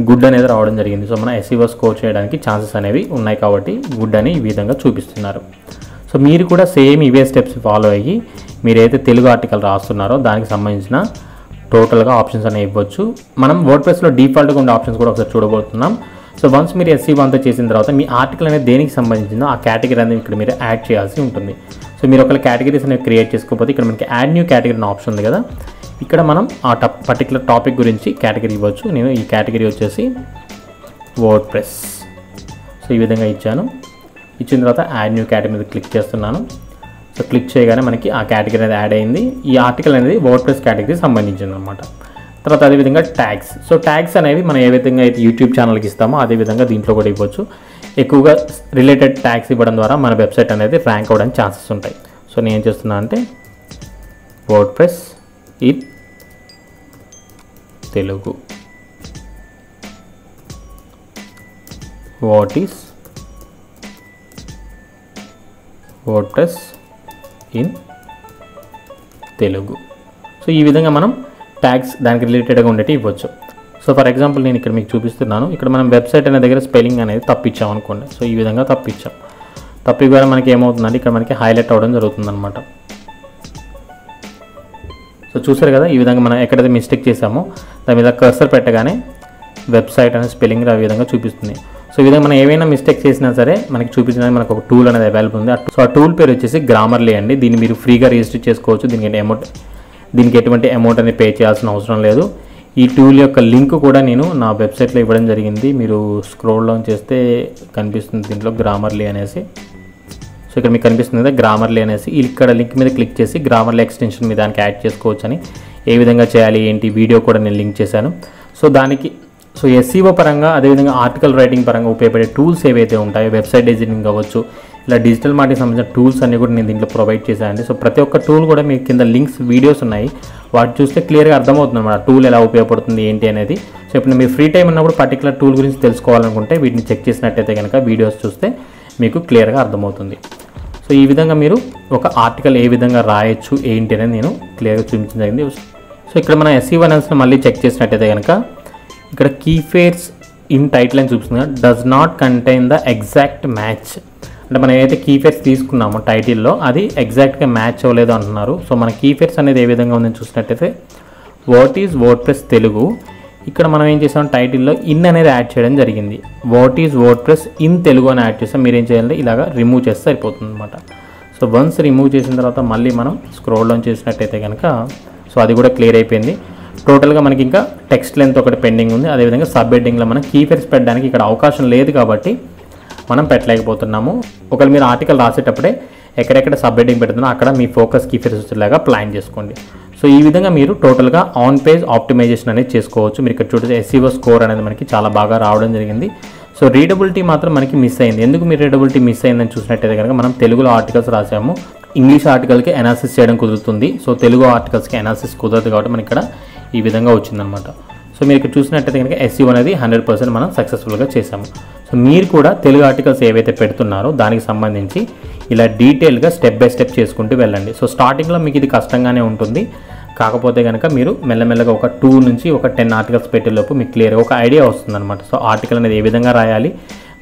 గుడ్ అనేది రావడం జరిగింది. సో మన ఎస్ఈఓ స్కోర్ చేయడానికి ఛాన్సెస్ అనేవి ఉన్నాయి కాబట్టి గుడ్ అని ఈ విధంగా చూపిస్తున్నారు. సో మీరు కూడా సేమ్ ఇవే స్టెప్స్ ఫాలో అయ్యి మీరు ఏదైతే తెలుగు ఆర్టికల్ రాస్తున్నారో దానికి సంబంధించిన టోటల్గా ఆప్షన్స్ అనేవి ఇవ్వచ్చు. మనం వర్డ్ప్రెస్లో డిఫాల్ట్గా ఉండే ఆప్షన్స్ కూడా ఒకసారి చూడబోతున్నాం. సో వన్స్ మీరు ఎస్ఈఓ అంతా చేసిన తర్వాత మీ ఆర్టికల్ అనేది దేనికి సంబంధించిందో ఆ కేటగిరీ అనేది ఇక్కడ మీరు యాడ్ చేయాల్సి ఉంటుంది. సో మీరు ఒకవేళ కేటగిరీస్ అనేవి క్రియేట్ చేసుకోకపోతే ఇక్కడ మనకి యాడ్ న్యూ కేటగిరీ అనే ఆప్షన్ ఉంది కదా, ఇక్కడ మనం ఆ పర్టికులర్ టాపిక్ గురించి కేటగిరీ ఇవ్వచ్చు. నేను ఈ కేటగిరీ వచ్చేసి వర్డ్ప్రెస్. సో ఈ విధంగా ఇచ్చాను. ఇచ్చిన తర్వాత యాడ్ న్యూ కేటగిరీ మీద క్లిక్ చేస్తున్నాను. సో క్లిక్ చేయగానే మనకి ఆ కేటగిరీ అనేది యాడ్ అయింది. ఈ ఆర్టికల్ అనేది వర్డ్ప్రెస్ కేటగిరీకి సంబంధించింది అనమాట. తర్వాత అదేవిధంగా ట్యాగ్స్. సో ట్యాగ్స్ అనేవి మనం ఏ విధంగా అయితే యూట్యూబ్ ఛానల్కి ఇస్తామో అదేవిధంగా దీంట్లో కూడా ఇవ్వచ్చు. ఎక్కువగా రిలేటెడ్ ట్యాగ్స్ ఇవ్వడం ద్వారా మన వెబ్సైట్ అనేది ర్యాంక్ అవ్వడానికి ఛాన్సెస్ ఉంటాయి. సో నేను ఏం చేస్తున్నా అంటే WordPress in Telugu, what is WordPress in Telugu. So ఈ విధంగా మనం ట్యాగ్స్ దానికి రిలేటెడ్గా ఉండేవి ఇవ్వచ్చు. సో ఫర్ ఎగ్జాంపుల్ నేను ఇక్కడ మీకు చూపిస్తున్నాను. ఇక్కడ మనం వెబ్సైట్ అనే దగ్గర స్పెల్లింగ్ అనేది తప్పించాం అనుకోండి. సో ఈ విధంగా తప్పించాం. తప్పి ద్వారా మనకి ఏమవుతుందంటే ఇక్కడ మనకి హైలైట్ అవ్వడం జరుగుతుంది అనమాట. సో చూసారు కదా, ఈ విధంగా మనం ఎక్కడైతే మిస్టేక్ చేసామో దాని మీద కర్సర్ పెట్టగానే వెబ్సైట్ అనే స్పెల్లింగ్ ఆ విధంగా చూపిస్తుంది. సో ఈ విధంగా మనం ఏమైనా మిస్టేక్ చేసినా సరే మనకి చూపించడానికి మనకు ఒక టూల్ అనేది అవైలబుల్ ఉంది. సో ఆ టూల్ పేరు వచ్చేసి గ్రామర్లీ అండి. దీన్ని మీరు ఫ్రీగా రిజిస్టర్ చేసుకోవచ్చు. దీనికి ఎటువంటి అమౌంట్ అనేది పే చేయాల్సిన అవసరం లేదు. ఈ టూల్ యొక్క లింక్ కూడా నేను నా వెబ్సైట్లో ఇవ్వడం జరిగింది. మీరు స్క్రోల్ డౌన్ చేస్తే కనిపిస్తుంది దీంట్లో గ్రామర్లీ అనేసి. సో ఇక్కడ మీకు కనిపిస్తుంది కదా గ్రామర్లీ అనేసి. ఇక్కడ లింక్ మీద క్లిక్ చేసి గ్రామర్లీ ఎక్స్టెన్షన్ మీద దానికి యాడ్ చేసుకోవచ్చు అని ఏ విధంగా చేయాలి ఏంటి వీడియో కూడా నేను లింక్ చేశాను. సో దానికి SEO పరంగా అదేవిధంగా ఆర్టికల్ రైటింగ్ పరంగా ఉపయోగపడే టూల్స్ ఏవైతే ఉంటాయో వెబ్సైట్ డిజైనింగ్ అవ్వచ్చు, ఇలా డిజిటల్ మార్కెటింగ్ సంబంధించిన టూల్స్ అన్నీ కూడా నేను దీంట్లో ప్రొవైడ్ చేశానండి. సో ప్రతి ఒక్క టూల్ కూడా మీకు కింద లింక్స్ వీడియోస్ ఉన్నాయి, వాటి చూస్తే క్లియర్గా అర్థమవుతుంది అన్నమాట టూల్ ఎలా ఉపయోగపడుతుంది ఏంటి అనేది. సో ఇప్పుడు మీరు ఫ్రీ టైం ఉన్నప్పుడు పర్టికులర్ టూల్ గురించి తెలుసుకోవాలనుకుంటే వీటిని చెక్ చేసినట్టయితే కనుక వీడియోస్ చూస్తే మీకు క్లియర్గా అర్థమవుతుంది. సో ఈ విధంగా మీరు ఒక ఆర్టికల్ ఏ విధంగా రాయొచ్చు ఏంటి అనేది నేను క్లియర్గా చూపించడం జరిగింది. సో ఇక్కడ మన SEO అనాలిసిస్ని మళ్ళీ చెక్ చేసినట్టయితే కనుక ఇక్కడ కీఫ్రేజ్ ఇన్ టైటిల్ అని చూపిస్తుంది, does not contain the exact match. అంటే మనం ఏదైతే కీఫ్రేజ్ తీసుకున్నామో టైటిల్లో అది ఎగ్జాక్ట్గా మ్యాచ్ అవ్వలేదు అంటున్నారు. సో మన కీఫ్రేజ్ అనేది ఏ విధంగా ఉందని చూసినట్టయితే వాట్ ఈజ్ వర్డ్ప్రెస్ తెలుగు, ఇక్కడ మనం ఏం చేసాం టైటిల్లో ఇన్ అనేది యాడ్ చేయడం జరిగింది. What is WordPress in Telugu అని యాడ్ చేస్తాం. మీరు ఏం చేయాలంటే ఇలాగా రిమూవ్ చేస్తే సరిపోతుంది అనమాట. సో వన్స్ రిమూవ్ చేసిన తర్వాత మళ్ళీ మనం స్క్రోల్ డౌన్ చేసినట్టయితే కనుక సో అది కూడా క్లియర్ అయిపోయింది. టోటల్గా మనకి ఇంకా టెక్స్ట్ లెంత్ ఒకటి పెండింగ్ ఉంది. అదేవిధంగా సబ్ హెడ్డింగ్లో మనం కీఫ్రేజ్ పెట్టడానికి ఇక్కడ అవకాశం లేదు కాబట్టి మనం పెట్టలేకపోతున్నాము. ఒకవేళ మీరు ఆర్టికల్ రాసేటప్పుడే ఎక్కడెక్కడ సబ్ హెడ్డింగ్ పెడుతున్నా అక్కడ మీ ఫోకస్ కీఫ్రేజ్ వచ్చేలాగా ప్లాన్ చేసుకోండి. సో ఈ విధంగా మీరు టోటల్గా ఆన్ పేజ్ ఆప్టిమైజేషన్ అనేది చేసుకోవచ్చు. మీరు ఇక్కడ చూడండి SEO స్కోర్ అనేది మనకి చాలా బాగా రావడం జరిగింది. సో రీడబిలిటీ మాత్రం మనకి మిస్ అయింది. ఎందుకు మీరు రీడబిలిటీ మిస్ అయిందని చూసినట్టయితే కనుక మనం తెలుగులో ఆర్టికల్స్ రాసాము, ఇంగ్లీష్ ఆర్టికల్కి అనాలిసిస్ చేయడం కుదురుతుంది. సో తెలుగు ఆర్టికల్స్కి అనాలిసిస్ కుదరదు కాబట్టి మనకి ఇక్కడ ఈ విధంగా వచ్చిందనమాట. సో మీరు ఇక్కడ చూసినట్టయితే కనుక SEO అనేది 100% మనం సక్సెస్ఫుల్గా చేసాము. సో మీరు కూడా తెలుగు ఆర్టికల్స్ ఏవైతే పెడుతున్నారో దానికి సంబంధించి ఇలా డీటెయిల్గా స్టెప్ బై స్టెప్ చేసుకుంటూ వెళ్ళండి. సో స్టార్టింగ్లో మీకు ఇది కష్టంగానే ఉంటుంది, కాకపోతే కనుక మీరు మెల్లమెల్లగా ఒక 2 నుంచి ఒక 10 ఆర్టికల్స్ పెట్టేలోపు మీకు క్లియర్గా ఒక ఐడియా వస్తుందన్నమాట. సో ఆర్టికల్ అనేది ఏ విధంగా రాయాలి,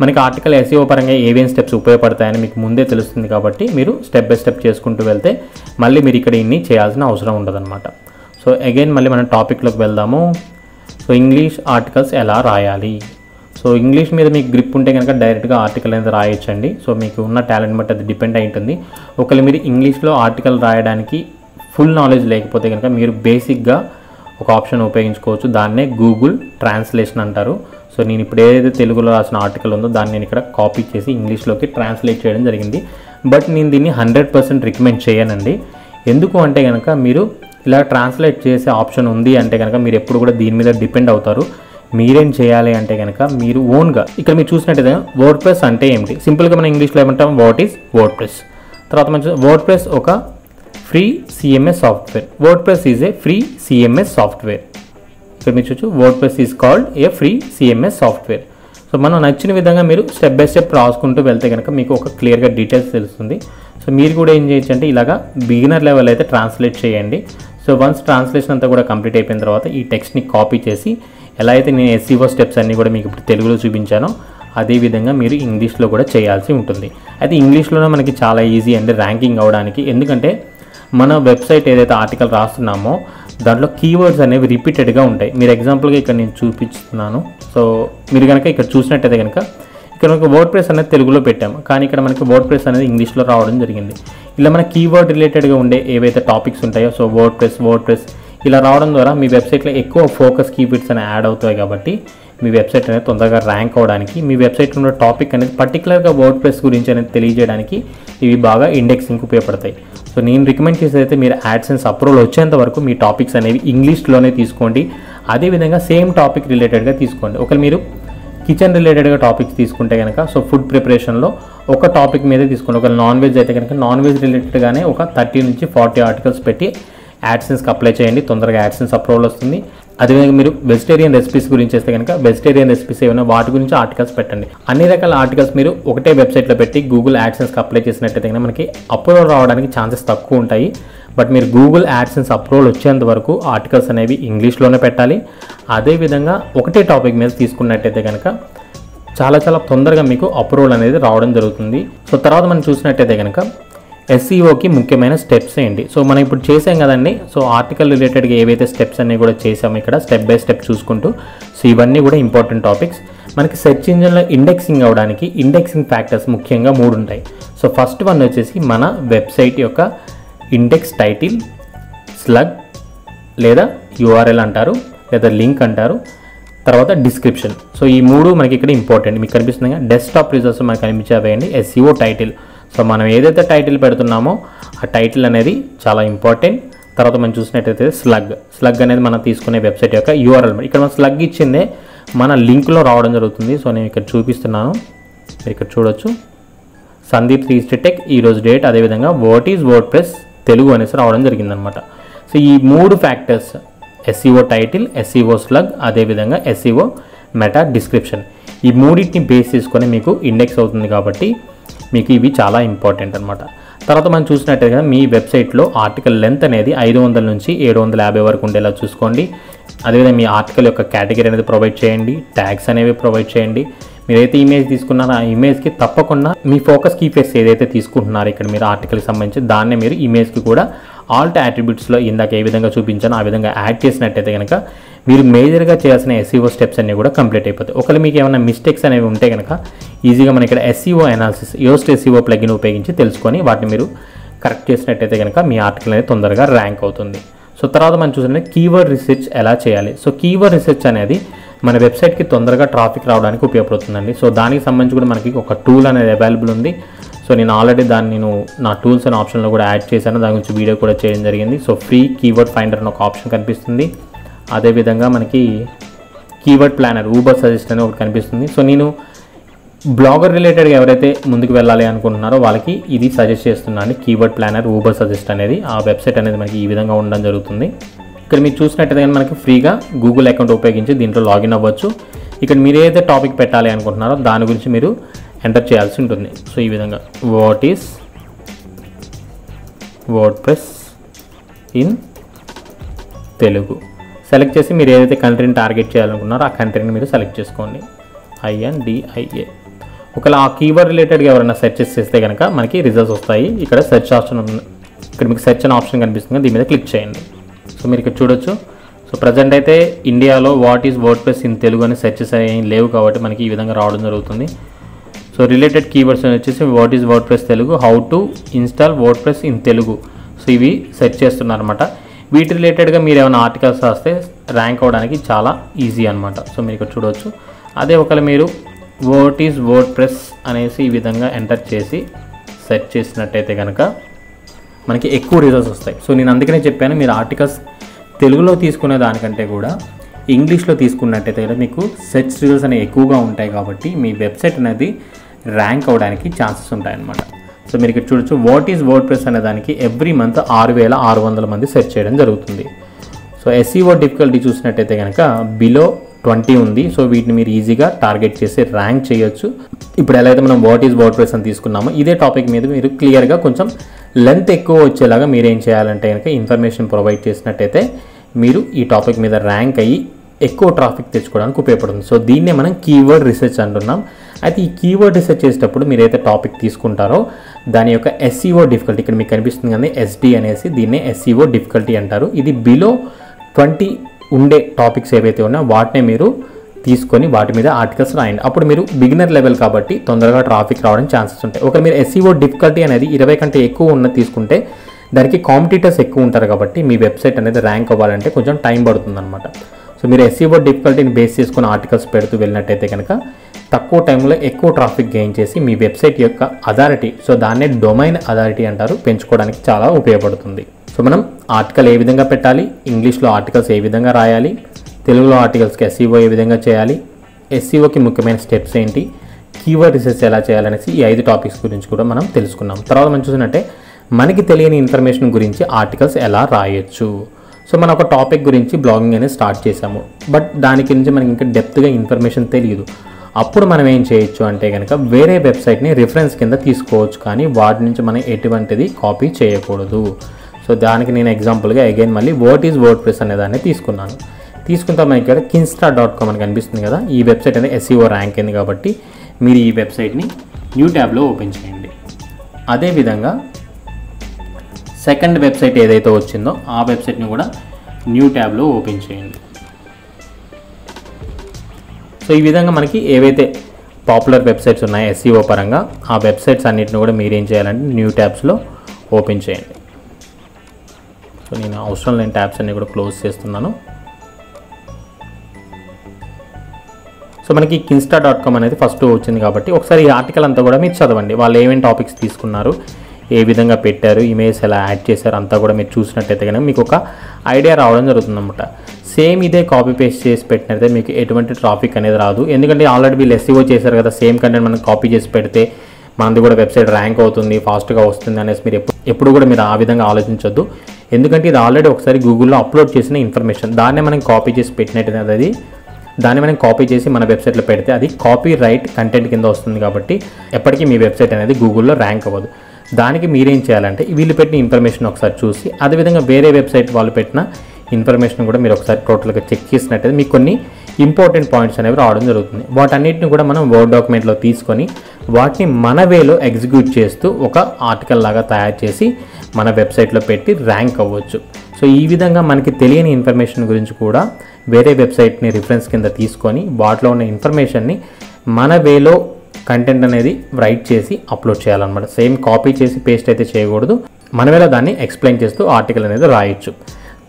మనకి ఆర్టికల్ SEO పరంగా ఏవేం స్టెప్స్ ఉపయోగపడతాయని మీకు ముందే తెలుస్తుంది కాబట్టి మీరు స్టెప్ బై స్టెప్ చేసుకుంటూ వెళ్తే మళ్ళీ మీరు ఇక్కడ ఇన్ని చేయాల్సిన అవసరం ఉండదన్నమాట. సో అగైన్ మళ్ళీ మనం టాపిక్లోకి వెళ్దాము. సో ఇంగ్లీష్ ఆర్టికల్స్ ఎలా రాయాలి. సో ఇంగ్లీష్ మీద మీకు గ్రిప్ ఉంటే కనుక డైరెక్ట్గా ఆర్టికల్ అనేది రాయొచ్చండి. సో మీకు ఉన్న టాలెంట్ బట్టి అది డిపెండ్ అయి ఉంటుంది. ఒకవేళ మీరు ఇంగ్లీష్లో ఆర్టికల్ రాయడానికి ఫుల్ నాలెడ్జ్ లేకపోతే కనుక మీరు బేసిక్గా ఒక ఆప్షన్ ఉపయోగించుకోవచ్చు, దాన్నే గూగుల్ ట్రాన్స్లేషన్ అంటారు. సో నేను ఇప్పుడు ఏదైతే తెలుగులో రాసిన ఆర్టికల్ ఉందో దాన్ని నేను ఇక్కడ కాపీ చేసి ఇంగ్లీష్లోకి ట్రాన్స్లేట్ చేయడం జరిగింది. బట్ నేను దీన్ని 100% రికమెండ్ చేయనండి. ఎందుకు అంటే కనుక మీరు ఇలా ట్రాన్స్లేట్ చేసే ఆప్షన్ ఉంది అంటే కనుక మీరు ఎప్పుడు కూడా దీని మీద డిపెండ్ అవుతారు. మీరేం చేయాలి అంటే కనుక మీరు ఓన్గా ఇక్కడ మీరు చూసినట్టయితే వర్డ్ప్రెస్ అంటే ఏమిటి, సింపుల్గా మనం ఇంగ్లీష్లో ఏమంటాం వాట్ ఈజ్ వర్డ్ప్రెస్. తర్వాత మనం వర్డ్ప్రెస్ ఒక free CMS software. WordPress is a free CMS software. ఇక్కడ మీరు చూడొచ్చు WordPress is called a free CMS software. So మనం నచ్చిన విధంగా మీరు స్టెప్ బై స్టెప్ రాసుకుంటూ వెళ్తే కనుక మీకు ఒక క్లియర్గా డీటెయిల్స్ తెలుస్తుంది. సో మీరు కూడా ఏం చేయొచ్చు అంటే ఇలాగా బిగినర్ లెవెల్ అయితే ట్రాన్స్లేట్ చేయండి. సో వన్స్ ట్రాన్స్లేషన్ అంతా కూడా కంప్లీట్ అయిపోయిన తర్వాత ఈ టెక్స్ట్ని కాపీ చేసి ఎలా అయితే నేను SEO స్టెప్స్ అన్నీ కూడా మీకు ఇప్పుడు తెలుగులో చూపించానో అదేవిధంగా మీరు ఇంగ్లీష్లో కూడా చేయాల్సి ఉంటుంది. అయితే ఇంగ్లీష్లోనే మనకి చాలా ఈజీ అండి ర్యాంకింగ్ అవ్వడానికి. ఎందుకంటే మన వెబ్సైట్ ఏదైతే ఆర్టికల్ రాస్తున్నామో దాంట్లో కీవర్డ్స్ అనేవి రిపీటెడ్గా ఉంటాయి. మీరు ఎగ్జాంపుల్గా ఇక్కడ నేను చూపిస్తున్నాను. సో మీరు కనుక ఇక్కడ చూసినట్టయితే కనుక ఇక్కడ మనకి వర్డ్ప్రెస్ అనేది తెలుగులో పెట్టాము, కానీ ఇక్కడ మనకి వర్డ్ప్రెస్ అనేది ఇంగ్లీష్లో రావడం జరిగింది. ఇలా మన కీవర్డ్ రిలేటెడ్గా ఉండే ఏవైతే టాపిక్స్ ఉంటాయో సో వర్డ్ప్రెస్ ఇలా రావడం ద్వారా మీ వెబ్సైట్లో ఎక్కువ ఫోకస్ కీవర్డ్స్ అనేవి యాడ్ అవుతాయి కాబట్టి మీ వెబ్సైట్ అనేది తొందరగా ర్యాంక్ అవ్వడానికి, మీ వెబ్సైట్లో ఉన్న టాపిక్ అనేది పర్టికులర్గా వర్డ్ప్రెస్ గురించి అనేది తెలియజేయడానికి ఇవి బాగా ఇండెక్సింగ్కి ఉపయోగపడతాయి. సో నేను రికమెండ్ చేసేదైతే మీరు యాడ్సెన్స్ అప్రూవల్ వచ్చేంత వరకు మీ టాపిక్స్ అనేవి ఇంగ్లీష్లోనే తీసుకోండి. అదేవిధంగా సేమ్ టాపిక్ రిలేటెడ్గా తీసుకోండి. ఒకవేళ మీరు కిచెన్ రిలేటెడ్గా టాపిక్స్ తీసుకుంటే కనుక సో ఫుడ్ ప్రిపరేషన్లో ఒక టాపిక్ మీదే తీసుకోండి. ఒకవేళ నాన్ వెజ్ అయితే కనుక నాన్ వెజ్ రిలేటెడ్గానే ఒక 30 నుంచి 40 ఆర్టికల్స్ పెట్టి యాడ్సెన్స్కి అప్లై చేయండి, తొందరగా యాడ్సెన్స్ అప్రూవల్ వస్తుంది. అదేవిధంగా మీరు వెజిటేరియన్ రెసిపీస్ గురించి చేస్తే కనుక వెజిటేరియన్ రెసిపీస్ ఏమైనా వాటి గురించి ఆర్టికల్స్ పెట్టండి. అన్ని రకాల ఆర్టికల్స్ మీరు ఒకటే వెబ్సైట్లో పెట్టి గూగుల్ యాడ్సెన్స్కి అప్లై చేసినట్టయితే కనుక మనకి అప్రూవల్ రావడానికి ఛాన్సెస్ తక్కువ ఉంటాయి. బట్ మీరు గూగుల్ యాడ్సెన్స్ అప్రూవల్ వచ్చేంత వరకు ఆర్టికల్స్ అనేవి ఇంగ్లీష్లోనే పెట్టాలి. అదేవిధంగా ఒకటే టాపిక్ మీద తీసుకున్నట్టయితే కనుక చాలా తొందరగా మీకు అప్రూవల్ అనేది రావడం జరుగుతుంది. సో తర్వాత మనం చూసినట్టయితే కనుక SEOకి ముఖ్యమైన స్టెప్స్ ఏంటి. సో మనం ఇప్పుడు చేసాం కదండి. సో ఆర్టికల్ రిలేటెడ్గా ఏవైతే స్టెప్స్ అన్నీ కూడా చేసాము ఇక్కడ స్టెప్ బై స్టెప్ చూసుకుంటూ. సో ఇవన్నీ కూడా ఇంపార్టెంట్ టాపిక్స్. మనకి సెర్చ్ ఇంజిన్లో ఇండెక్సింగ్ అవ్వడానికి ఇండెక్సింగ్ ఫ్యాక్టర్స్ ముఖ్యంగా 3 ఉంటాయి. సో ఫస్ట్ వన్ వచ్చేసి మన వెబ్సైట్ యొక్క ఇండెక్స్ టైటిల్, స్లగ్ లేదా URL అంటారు లేదా లింక్ అంటారు, తర్వాత డిస్క్రిప్షన్. సో ఈ 3 మనకి ఇక్కడ ఇంపార్టెంట్. మీకు కనిపిస్తుంది డెస్క్టాప్ రిజల్ట్స్ మనకు కనిపించేవేయండి SEO టైటిల్. సో మనం ఏదైతే టైటిల్ పెడుతున్నామో ఆ టైటిల్ అనేది చాలా ఇంపార్టెంట్. తర్వాత మనం చూసినట్టయితే స్లగ్ అనేది మనం తీసుకునే వెబ్సైట్ యొక్క యూఆర్ఎల్. ఇక్కడ మనం స్లగ్ ఇచ్చిందే మన లింక్లో రావడం జరుగుతుంది. సో నేను ఇక్కడ చూపిస్తున్నాను, మీరు ఇక్కడ చూడొచ్చు. సందీప్ 360 టెక్ ఈరోజు డేట్, అదేవిధంగా what is word press Telugu అనేసి రావడం జరిగిందనమాట. సో ఈ 3 factors, SEO title, SEO slug, అదేవిధంగా ఎస్ఈఓ మెటా డిస్క్రిప్షన్, ఈ మూడింటిని బేస్ చేసుకొని మీకు ఇండెక్స్ అవుతుంది కాబట్టి మీకు ఇవి చాలా ఇంపార్టెంట్ అనమాట. తర్వాత మనం చూసినట్టయితే మీ వెబ్సైట్లో ఆర్టికల్ లెంత్ అనేది 500 నుంచి 750 వరకు ఉండేలా చూసుకోండి. అదేవిధంగా మీ ఆర్టికల్ యొక్క కేటగిరీ అనేది ప్రొవైడ్ చేయండి, ట్యాగ్స్ అనేవి ప్రొవైడ్ చేయండి. మీరైతే ఇమేజ్ తీసుకున్నారో ఆ ఇమేజ్కి తప్పకుండా మీ ఫోకస్ కీఫ్రేజ్ ఏదైతే తీసుకుంటున్నారో ఇక్కడ మీరు ఆర్టికల్కి సంబంధించి దాన్నే మీరు ఇమేజ్కి కూడా ఆల్ట్ అట్రిబ్యూట్స్లో ఇందాక ఏ విధంగా చూపించానో ఆ విధంగా యాడ్ చేసినట్టయితే కనుక మీరు మేజర్గా చేయాల్సిన ఎస్ఈఓ స్టెప్స్ అన్నీ కూడా కంప్లీట్ అయిపోతాయి. ఒకవేళ మీకు ఏమైనా మిస్టేక్స్ అనేవి ఉంటే కనుక ఈజీగా మన ఇక్కడ SEO analysis, Yoast SEO plugin ఉపయోగించి తెలుసుకొని వాటిని మీరు కరెక్ట్ చేసినట్టయితే కనుక మీ ఆర్టికల్ అనేది తొందరగా ర్యాంక్ అవుతుంది. సో తర్వాత మనం చూసినట్టు కీవర్డ్ రీసెర్చ్ ఎలా చేయాలి. సో కీవర్డ్ రీసెర్చ్ అనేది మన వెబ్సైట్కి తొందరగా ట్రాఫిక్ రావడానికి ఉపయోగపడుతుందండి. సో దానికి సంబంధించి కూడా మనకి ఒక టూల్ అనేది అవైలబుల్ ఉంది. సో నేను ఆల్రెడీ దాన్ని నా టూల్స్ అనే ఆప్షన్లో కూడా యాడ్ చేశాను, దాని గురించి వీడియో కూడా చేయడం జరిగింది. సో ఫ్రీ కీవర్డ్ ఫైండర్ అని ఒక ఆప్షన్ కనిపిస్తుంది, అదేవిధంగా మనకి కీవర్డ్ ప్లానర్, ఊబర్ సజెస్ట్ అని ఒకటి కనిపిస్తుంది. సో నేను బ్లాగర్ రిలేటెడ్గా ఎవరైతే ముందుకు వెళ్ళాలి అనుకుంటున్నారో వాళ్ళకి ఇది సజెస్ట్ చేస్తున్నాను, కీవర్డ్ ప్లానర్, ఊబర్ సజెస్ట్ అనేది. ఆ వెబ్సైట్ అనేది మనకి ఈ విధంగా ఉండడం జరుగుతుంది. ఇక్కడ మీరు చూసినట్టయితే మనకి ఫ్రీగా గూగుల్ అకౌంట్ ఉపయోగించి దీంట్లో లాగిన్ అవ్వచ్చు. ఇక్కడ మీరు ఏదైతే టాపిక్ పెట్టాలి అనుకుంటున్నారో దాని గురించి మీరు ఎంటర్ చేయాల్సి ఉంటుంది. సో ఈ విధంగా what is word press in Telugu select చేసి మీరు ఏదైతే కంట్రీని టార్గెట్ చేయాలనుకున్నారో ఆ కంట్రీని మీరు సెలెక్ట్ చేసుకోండి, INDIA. ఒకవేళ ఆ కీవర్డ్ రిలేటెడ్గా ఎవరైనా సెర్చెస్ చేస్తే కనుక మనకి రిజల్ట్స్ వస్తాయి. ఇక్కడ సెర్చ్ ఆప్షన్ ఉంది, ఇక్కడ మీకు సెర్చ్ అనే ఆప్షన్ కనిపిస్తుంది, దీని మీద క్లిక్ చేయండి. సో మీరు ఇక్కడ చూడొచ్చు. సో ప్రజెంట్ అయితే ఇండియాలో what is WordPress in Telugu అని సెర్చెస్ ఏం లేవు కాబట్టి మనకి ఈ విధంగా రావడం జరుగుతుంది. సో రిలేటెడ్ కీవర్డ్స్ వచ్చేసి what is word press Telugu, how to install word press in Telugu. So ఇవి సెర్చ్ చేస్తున్నారన్నమాట. వీటి రిలేటెడ్గా మీరు ఏమైనా ఆర్టికల్స్ రాస్తే ర్యాంక్ అవ్వడానికి చాలా ఈజీ అనమాట. సో మీరు ఇక్కడ చూడవచ్చు. అదే ఒకవేళ మీరు వాట్ ఈజ్ వర్డ్ ప్రెస్ అనేసి ఈ విధంగా ఎంటర్ చేసి సెర్చ్ చేసినట్టయితే కనుక మనకి ఎక్కువ రిజల్ట్స్ వస్తాయి. సో నేను అందుకనే చెప్పాను, మీరు ఆర్టికల్స్ తెలుగులో తీసుకునే దానికంటే కూడా ఇంగ్లీష్లో తీసుకున్నట్టయితే కూడా మీకు సెర్చ్ రిజల్ట్స్ అనేవి ఎక్కువగా ఉంటాయి కాబట్టి మీ వెబ్సైట్ అనేది ర్యాంక్ అవ్వడానికి ఛాన్సెస్ ఉంటాయన్నమాట. సో మీరు ఇక్కడ చూడొచ్చు. వాట్ ఈజ్ వర్డ్ ప్రెస్ అనే దానికి ఎవ్రీ మంత్ 6600 మంది సెర్చ్ చేయడం జరుగుతుంది. సో ఎస్ఈఓ డిఫికల్టీ చూసినట్టయితే కనుక బిలో 20 ఉంది. సో వీటిని మీరు ఈజీగా టార్గెట్ చేసి ర్యాంక్ చేయొచ్చు. ఇప్పుడు ఎలా అయితే మనం వాట్ ఈజ్ వర్డ్ ప్రెస్ అని తీసుకున్నామో ఇదే టాపిక్ మీద మీరు క్లియర్గా కొంచెం లెంత్ ఎక్కువ వచ్చేలాగా మీరు ఏం చేయాలంటే కనుక ఇన్ఫర్మేషన్ ప్రొవైడ్ చేసినట్టయితే మీరు ఈ టాపిక్ మీద ర్యాంక్ అయ్యి ఎక్కువ ట్రాఫిక్ తెచ్చుకోవడానికి ఉపయోగపడుతుంది. సో దీన్నే మనం కీవర్డ్ రీసెర్చ్ అంటున్నాం. అయితే ఈ కీవర్డ్ రీసెర్చ్ చేసేటప్పుడు మీరు ఏదైతే టాపిక్ తీసుకుంటారో దాని యొక్క ఎస్ఈఓ డిఫికల్టీ ఇక్కడ మీకు కనిపిస్తుంది కానీ SD అనేసి దీన్నే ఎస్ఈఓ డిఫికల్టీ అంటారు. ఇది బిలో 20 ఉండే టాపిక్స్ ఏవైతే ఉన్నాయో వాటినే మీరు తీసుకొని వాటి మీద ఆర్టికల్స్ రాయండి. అప్పుడు మీరు బిగినర్ లెవెల్ కాబట్టి తొందరగా ట్రాఫిక్ రావడానికి ఛాన్సెస్ ఉంటాయి. ఒక మీరు ఎస్ఈఓ డిఫికల్టీ అనేది 20 కంటే ఎక్కువ ఉన్నది తీసుకుంటే దానికి కాంపిటీటర్స్ ఎక్కువ ఉంటారు కాబట్టి మీ వెబ్సైట్ అనేది ర్యాంక్ అవ్వాలంటే కొంచెం టైం పడుతుంది అనమాట. సో మీరు ఎస్ఈఓ డిఫికల్టీని బేస్ చేసుకుని ఆర్టికల్స్ పెడుతూ వెళ్ళినట్టయితే కనుక తక్కువ టైంలో ఎక్కువ ట్రాఫిక్ గెయిన్ చేసి మీ వెబ్సైట్ యొక్క అథారిటీ, సో దాన్నే డొమైన్ అథారిటీ అంటారు, పెంచుకోవడానికి చాలా ఉపయోగపడుతుంది. సో మనం ఆర్టికల్ ఏ విధంగా పెట్టాలి, ఇంగ్లీష్లో ఆర్టికల్స్ ఏ విధంగా రాయాలి, తెలుగులో ఆర్టికల్స్కి ఎస్ఈఓ ఏ విధంగా చేయాలి, ఎస్ఈఓకి ముఖ్యమైన స్టెప్స్ ఏంటి, కీవర్డ్ రీసెర్చ్ ఎలా చేయాలనేసి ఈ 5 టాపిక్స్ గురించి కూడా మనం తెలుసుకున్నాం. తర్వాత మనం చూసినట్టే మనకి తెలియని ఇన్ఫర్మేషన్ గురించి ఆర్టికల్స్ ఎలా రాయొచ్చు. సో మనం ఒక టాపిక్ గురించి బ్లాగింగ్ అనేది స్టార్ట్ చేసాము, బట్ దాని గురించి మనకి ఇంకా డెప్త్గా ఇన్ఫర్మేషన్ తెలియదు. అప్పుడు మనం ఏం చేయొచ్చు అంటే కనుక వేరే వెబ్సైట్ని రిఫరెన్స్ కింద తీసుకోవచ్చు, కానీ వాటి నుంచి మనం ఎటువంటిది కాపీ చేయకూడదు. సో దానికి నేను ఎగ్జాంపుల్గా అగైన్ మళ్ళీ వాట్ ఈజ్ వర్డ్ ప్రెస్ అనే దాన్ని తీసుకున్నాను. తీసుకుంటే మనకి ఇక్కడ kinsta.com అని కనిపిస్తుంది కదా, ఈ వెబ్సైట్ అనేది ఎస్ఈఓ ర్యాంక్ అయింది కాబట్టి మీరు ఈ వెబ్సైట్ని న్యూ ట్యాబ్లో ఓపెన్ చేయండి. అదేవిధంగా సెకండ్ వెబ్సైట్ ఏదైతే వచ్చిందో ఆ వెబ్సైట్ని కూడా న్యూ ట్యాబ్లో ఓపెన్ చేయండి. సో ఈ విధంగా మనకి ఏవైతే పాపులర్ వెబ్సైట్స్ ఉన్నాయో ఎస్ఈఓ పరంగా ఆ వెబ్సైట్స్ అన్నిటిని కూడా మీరు ఏం చేయాలంటే న్యూ ట్యాబ్స్లో ఓపెన్ చేయండి. సో నేను అవసరం లేని ట్యాబ్స్ అన్ని కూడా క్లోజ్ చేస్తున్నాను. సో మనకి kinsta.com అనేది ఫస్ట్ వచ్చింది కాబట్టి ఒకసారి ఈ ఆర్టికల్ అంతా కూడా మీరు చదవండి. వాళ్ళు ఏమేమి టాపిక్స్ తీసుకున్నారు, ఏ విధంగా పెట్టారు, ఇమేజ్ ఎలా యాడ్ చేశారు అంతా కూడా మీరు చూసినట్టయితే కనుక మీకు ఒక ఐడియా రావడం జరుగుతుందన్నమాట. సేమ్ ఇదే కాపీ పేస్ట్ చేసి పెట్టినట్లయితే మీకు ఎటువంటి ట్రాఫిక్ అనేది రాదు. ఎందుకంటే ఆల్రెడీ వీళ్ళు SEO చేశారు కదా, సేమ్ కంటెంట్ మనం కాపీ చేసి పెడితే మనది కూడా వెబ్సైట్ ర్యాంక్ అవుతుంది, ఫాస్ట్గా వస్తుంది అనేసి మీరు ఎప్పుడు కూడా మీరు ఆ విధంగా ఆలోచించొద్దు. ఎందుకంటే ఇది ఆల్రెడీ ఒకసారి గూగుల్లో అప్లోడ్ చేసిన ఇన్ఫర్మేషన్, దాన్నే మనం కాపీ చేసి పెట్టినట్టు అది దాన్ని మనం కాపీ చేసి మన వెబ్సైట్లో పెడితే అది కాపీ రైట్ కంటెంట్ కింద వస్తుంది. కాబట్టి ఎప్పటికీ మీ వెబ్సైట్ అనేది గూగుల్లో ర్యాంక్ అవ్వదు. దానికి మీరేం చేయాలంటే వీళ్ళు పెట్టిన ఇన్ఫర్మేషన్ ఒకసారి చూసి, అదేవిధంగా వేరే వెబ్సైట్ వాళ్ళు పెట్టిన ఇన్ఫర్మేషన్ కూడా మీరు ఒకసారి టోటల్గా చెక్ చేసినట్టయితే మీకు కొన్ని ఇంపార్టెంట్ పాయింట్స్ అనేవి రావడం జరుగుతుంది. వాటన్నిటిని కూడా మనం వర్డ్ డాక్యుమెంట్లో తీసుకొని వాటిని మన వేలో ఎగ్జిక్యూట్ చేస్తూ ఒక ఆర్టికల్ లాగా తయారు చేసి మన వెబ్సైట్లో పెట్టి ర్యాంక్ అవ్వచ్చు. సో ఈ విధంగా మనకి తెలియని ఇన్ఫర్మేషన్ గురించి కూడా వేరే వెబ్సైట్ని రిఫరెన్స్ కింద తీసుకొని వాటిలో ఉన్న ఇన్ఫర్మేషన్ని మన వేలో కంటెంట్ అనేది రైట్ చేసి అప్లోడ్ చేయాలన్నమాట. సేమ్ కాపీ చేసి పేస్ట్ అయితే చేయకూడదు, మన వేళ దాన్ని ఎక్స్ప్లెయిన్ చేస్తూ ఆర్టికల్ అనేది రాయొచ్చు.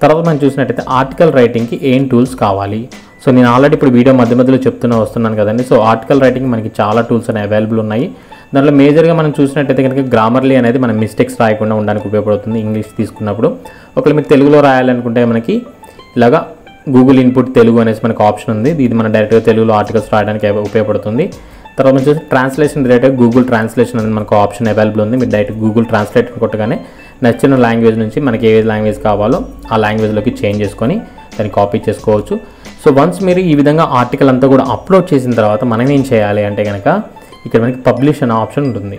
తర్వాత మనం చూసినట్టయితే ఆర్టికల్ రైటింగ్కి ఏం టూల్స్ కావాలి. సో నేను ఆల్రెడీ ఇప్పుడు వీడియో మధ్యలో వస్తున్నాను కదండి. సో ఆర్టికల్ రైటింగ్ మనకి చాలా టూల్స్ అనేవి అవైలబుల్ ఉన్నాయి. దాంట్లో మేజర్గా మనం చూసినట్టయితే కనుక గ్రామర్లీ అనేది మన మిస్టేక్స్ రాయకుండా ఉండడానికి ఉపయోగపడుతుంది. ఇంగ్లీష్ తీసుకున్నప్పుడు ఒకవేళ మీరు తెలుగులో రాయాలనుకుంటే మనకి ఇలాగా గూగుల్ ఇన్పుట్ తెలుగు అనేసి మనకు ఆప్షన్ ఉంది. ఇది మన డైరెక్ట్గా తెలుగులో ఆర్టికల్స్ రాయడానికి ఉపయోగపడుతుంది. తర్వాత మనం చూసి ట్రాన్స్లేషన్ రిలేటెడ్ గూగుల్ ట్రాన్స్లేషన్ అనేది మనకు ఆప్షన్ అవైలబుల్ ఉంది. మీరు డైరెక్ట్ గూగుల్ ట్రాన్స్లేట్ కొట్టగానే నచ్చిన లాంగ్వేజ్ నుంచి మనకి ఏ లాంగ్వేజ్ కావాలో ఆ లాంగ్వేజ్లోకి చేంజ్ చేసుకొని దాన్ని కాపీ చేసుకోవచ్చు. సో వన్స్ మీరు ఈ విధంగా ఆర్టికల్ అంతా కూడా అప్లోడ్ చేసిన తర్వాత మనం ఏం చేయాలి అంటే కనుక ఇక్కడ మనకి పబ్లిష్ అనే ఆప్షన్ ఉంటుంది.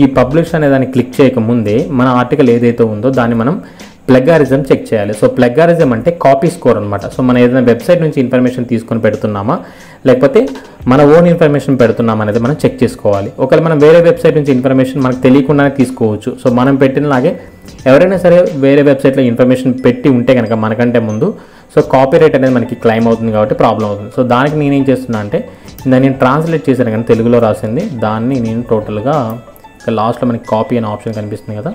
ఈ పబ్లిష్ అనే దాన్ని క్లిక్ చేయకముందే మన ఆర్టికల్ ఏదైతే ఉందో దాన్ని మనం ప్లగారిజం చెక్ చేయాలి. సో ప్లగారిజం అంటే కాపీ స్కోర్ అనమాట. సో మనం ఏదైనా వెబ్సైట్ నుంచి ఇన్ఫర్మేషన్ తీసుకొని పెడుతున్నామా లేకపోతే మన ఓన్ ఇన్ఫర్మేషన్ పెడుతున్నామా అనేది మనం చెక్ చేసుకోవాలి. ఒకవేళ మనం వేరే వెబ్సైట్ నుంచి ఇన్ఫర్మేషన్ మనకు తెలియకుండానే తీసుకోవచ్చు. సో మనం పెట్టినలాగే ఎవరైనా సరే వేరే వెబ్సైట్లో ఇన్ఫర్మేషన్ పెట్టి ఉంటే కనుక మనకంటే ముందు సో కాపీరైట్ అనేది మనకి క్లెయిమ్ అవుతుంది కాబట్టి ప్రాబ్లం అవుతుంది. సో దానికి నేనేం చేస్తున్నా అంటే దాన్ని నేను ట్రాన్స్లేట్ చేశాను కానీ తెలుగులో రాసింది, దాన్ని నేను టోటల్గా లాస్ట్లో మనకి కాపీ అనే ఆప్షన్ కనిపిస్తుంది కదా,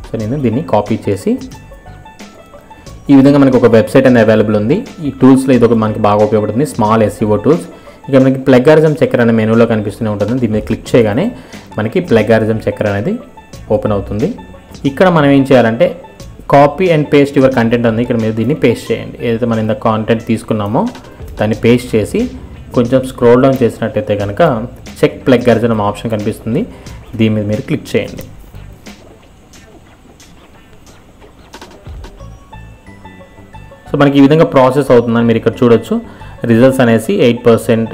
సో నేను దీన్ని కాపీ చేసి ఈ విధంగా మనకి ఒక వెబ్సైట్ అనేది అవైలబుల్ ఉంది. ఈ టూల్స్లో ఇది ఒక మనకి బాగా ఉపయోగపడుతుంది, స్మాల్ SEO టూల్స్. ఇక మనకి ప్లగారిజం చెక్కర్ అనే మెనూలో కనిపిస్తూనే ఉంటుంది. దీని మీద క్లిక్ చేయగానే మనకి ప్లగారిజం చెక్కర్ అనేది ఓపెన్ అవుతుంది. ఇక్కడ మనం ఏం చేయాలంటే copy and paste your content ఉంది. ఇక్కడ మీరు దీన్ని పేస్ట్ చేయండి. ఏదైతే మనం ఇంత కాంటెంట్ తీసుకున్నామో దాన్ని పేస్ట్ చేసి కొంచెం స్క్రోల్ డౌన్ చేసినట్టయితే కనుక చెక్ ప్లగారిజం అనే ఆప్షన్ కనిపిస్తుంది. దీని మీద మీరు క్లిక్ చేయండి. సో మనకి ఈ విధంగా ప్రాసెస్ అవుతుందని మీరు ఇక్కడ చూడొచ్చు. రిజల్ట్స్ అనేసి 8%,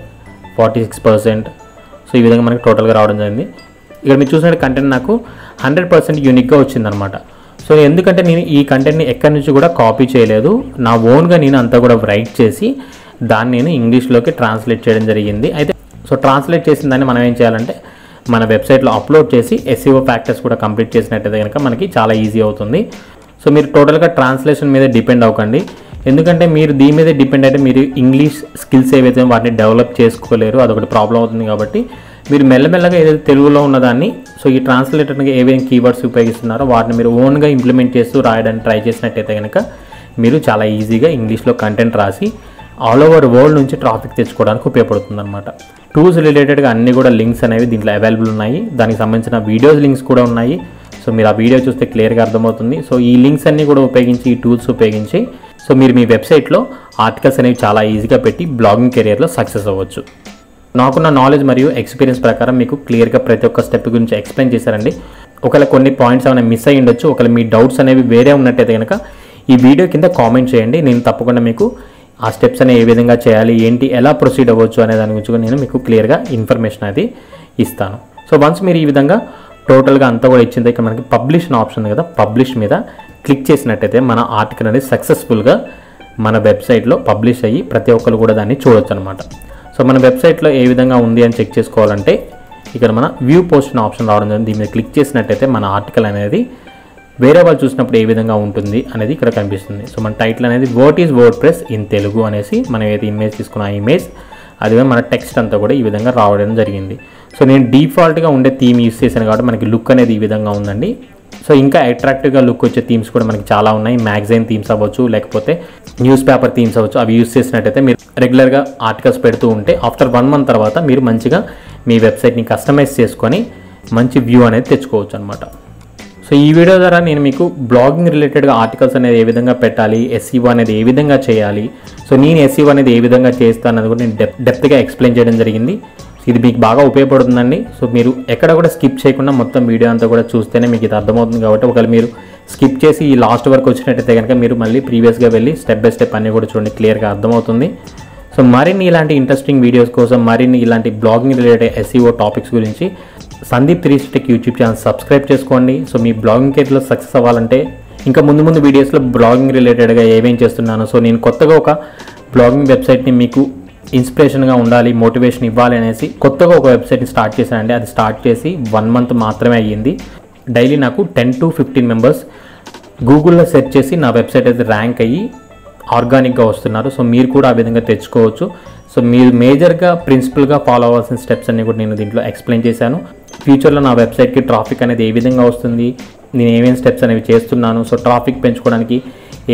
46%. సో ఈ విధంగా మనకి టోటల్గా రావడం జరిగింది. ఇక్కడ మీరు చూసినట్టు కంటెంట్ నాకు 100% యూనిక్గా వచ్చిందనమాట. సో ఎందుకంటే నేను ఈ కంటెంట్ని ఎక్కడి నుంచి కూడా కాపీ చేయలేదు, నా ఓన్గా నేను అంతా కూడా రైట్ చేసి దాన్ని నేను ఇంగ్లీష్లోకి ట్రాన్స్లేట్ చేయడం జరిగింది. అయితే సో ట్రాన్స్లేట్ చేసిన దాన్ని మనం ఏం చేయాలంటే మన వెబ్సైట్లో అప్లోడ్ చేసి SEO ఫ్యాక్టర్స్ కూడా కంప్లీట్ చేసినట్టయితే కనుక మనకి చాలా ఈజీ అవుతుంది. సో మీరు టోటల్గా ట్రాన్స్లేషన్ మీద డిపెండ్ అవ్వకండి. ఎందుకంటే మీరు దీని మీద డిపెండ్ అయితే మీరు ఇంగ్లీష్ స్కిల్స్ ఏవైతే వాటిని డెవలప్ చేసుకోలేరు, అదొకటి ప్రాబ్లం అవుతుంది. కాబట్టి మీరు మెల్లమెల్లగా ఏదైతే తెలుగులో ఉన్నదాన్ని సో ఈ ట్రాన్స్లేటర్కి ఏవైనా కీవర్డ్స్ ఉపయోగిస్తున్నారో వాటిని మీరు ఓన్గా ఇంప్లిమెంట్ చేస్తూ రాయడానికి ట్రై చేసినట్టయితే కనుక మీరు చాలా ఈజీగా ఇంగ్లీష్లో కంటెంట్ రాసి ఆల్ ఓవర్ వరల్డ్ నుంచి ట్రాఫిక్ తెచ్చుకోవడానికి ఉపయోగపడుతుంది అనమాట. టూల్స్ రిలేటెడ్గా అన్నీ కూడా లింక్స్ అనేవి దీంట్లో అవైలబుల్ ఉన్నాయి. దానికి సంబంధించిన వీడియోస్ లింక్స్ కూడా ఉన్నాయి. సో మీరు ఆ వీడియో చూస్తే క్లియర్గా అర్థమవుతుంది. సో ఈ లింక్స్ అన్నీ కూడా ఉపయోగించి ఈ టూల్స్ ఉపయోగించి సో మీరు మీ వెబ్సైట్లో ఆర్టికల్స్ అనేవి చాలా ఈజీగా పెట్టి బ్లాగింగ్ కెరియర్లో సక్సెస్ అవ్వచ్చు. నాకున్న నాలెడ్జ్ మరియు ఎక్స్పీరియన్స్ ప్రకారం మీకు క్లియర్గా ప్రతి ఒక్క స్టెప్ గురించి ఎక్స్ప్లెయిన్ చేశారండి. ఒకవేళ కొన్ని పాయింట్స్ ఏమైనా మిస్ అయ్యి ఉండొచ్చు, ఒకవేళ మీ డౌట్స్ అనేవి వేరే ఉన్నట్టయితే కనుక ఈ వీడియో కింద కామెంట్ చేయండి. నేను తప్పకుండా మీకు ఆ స్టెప్స్ అనేవి ఏ విధంగా చేయాలి, ఏంటి, ఎలా ప్రొసీడ్ అవ్వచ్చు అనే దాని గురించి నేను మీకు క్లియర్గా ఇన్ఫర్మేషన్ అనేది ఇస్తాను. సో వన్స్ మీరు ఈ విధంగా టోటల్గా అంతా కూడా ఇచ్చింది, ఇక్కడ మనకి పబ్లిష్ అనే ఆప్షన్ ఉంది కదా, పబ్లిష్ మీద క్లిక్ చేసినట్టయితే మన ఆర్టికల్ అనేది సక్సెస్ఫుల్గా మన వెబ్సైట్లో పబ్లిష్ అయ్యి ప్రతి ఒక్కరు కూడా దాన్ని చూడొచ్చు అనమాట. సో మన వెబ్సైట్లో ఏ విధంగా ఉంది అని చెక్ చేసుకోవాలంటే ఇక్కడ మన వ్యూ పోస్ట్ అనే ఆప్షన్ రావడం జరిగింది. దీని మీద క్లిక్ చేసినట్టయితే మన ఆర్టికల్ అనేది వేరే వాళ్ళు చూసినప్పుడు ఏ విధంగా ఉంటుంది అనేది ఇక్కడ కనిపిస్తుంది. సో మన టైటిల్ అనేది what is WordPress in Telugu అనేసి మనం ఏదైతే ఇమేజ్ తీసుకున్న ఆ ఇమేజ్ అదే మన టెక్స్ట్ అంతా కూడా ఈ విధంగా రావడం జరిగింది. సో నేను డిఫాల్ట్గా ఉండే థీమ్ యూస్ చేశాను కాబట్టి మనకి లుక్ అనేది ఈ విధంగా ఉందండి. సో ఇంకా అట్రాక్టివ్గా లుక్ వచ్చే థీమ్స్ కూడా మనకి చాలా ఉన్నాయి. మ్యాగజైన్ థీమ్స్ అవ్వచ్చు, లేకపోతే న్యూస్ పేపర్ థీమ్స్ అవ్వచ్చు. అవి యూస్ చేసినట్టయితే మీరు రెగ్యులర్గా ఆర్టికల్స్ పెడుతూ ఉంటే ఆఫ్టర్ 1 month తర్వాత మీరు మంచిగా మీ వెబ్సైట్ని కస్టమైజ్ చేసుకొని మంచి వ్యూ అనేది తెచ్చుకోవచ్చు అనమాట. సో ఈ వీడియో ద్వారా నేను మీకు బ్లాగింగ్ రిలేటెడ్గా ఆర్టికల్స్ అనేది ఏ విధంగా పెట్టాలి, SEO అనేది ఏ విధంగా చేయాలి, సో నేను SEO అనేది ఏ విధంగా చేస్తాను అన్నది కూడా నేను డెప్త్గా ఎక్స్ప్లెయిన్ చేయడం జరిగింది. ఇది మీకు బాగా ఉపయోగపడుతుందండి. సో మీరు ఎక్కడ కూడా స్కిప్ చేయకుండా మొత్తం వీడియో అంతా కూడా చూస్తేనే మీకు ఇది అర్థమవుతుంది. కాబట్టి ఒకవేళ మీరు స్కిప్ చేసి ఈ లాస్ట్ వరకు వచ్చినట్టయితే కనుక మీరు మళ్ళీ ప్రీవియస్గా వెళ్ళి స్టెప్ బై స్టెప్ అన్నీ కూడా చూడండి, క్లియర్గా అర్థమవుతుంది. సో మరిన్ని ఇలాంటి ఇంట్రెస్టింగ్ వీడియోస్ కోసం, మరిన్ని ఇలాంటి బ్లాగింగ్ రిలేటెడ్ SEO టాపిక్స్ గురించి Sandeep 360 tech YouTube channel subscribe చేసుకోండి. సో మీ బ్లాగింగ్ కెరీర్లో సక్సెస్ అవ్వాలంటే ఇంకా ముందు వీడియోస్లో బ్లాగింగ్ రిలేటెడ్గా ఏమేం చేస్తున్నాను, సో నేను కొత్తగా ఒక బ్లాగింగ్ వెబ్సైట్ని మీకు ఇన్స్పిరేషన్గా ఉండాలి, మోటివేషన్ ఇవ్వాలి అనేసి కొత్తగా ఒక వెబ్సైట్ని స్టార్ట్ చేశానండి. అది స్టార్ట్ చేసి 1 మంత్ మాత్రమే అయ్యింది. డైలీ నాకు 10 to 15 మెంబర్స్ గూగుల్లో సెర్చ్ చేసి నా వెబ్సైట్ అయితే ర్యాంక్ అయ్యి ఆర్గానిక్గా వస్తున్నారు. సో మీరు కూడా ఆ విధంగా తెచ్చుకోవచ్చు. సో మీరు మేజర్గా ప్రిన్సిపల్గా ఫాలో అవ్వాల్సిన స్టెప్స్ అన్ని కూడా నేను దీంట్లో ఎక్స్ప్లెయిన్ చేశాను. ఫ్యూచర్లో నా వెబ్సైట్కి ట్రాఫిక్ అనేది ఏ విధంగా వస్తుంది, నేను ఏమేమి స్టెప్స్ అనేవి చేస్తున్నాను, సో ట్రాఫిక్ పెంచుకోవడానికి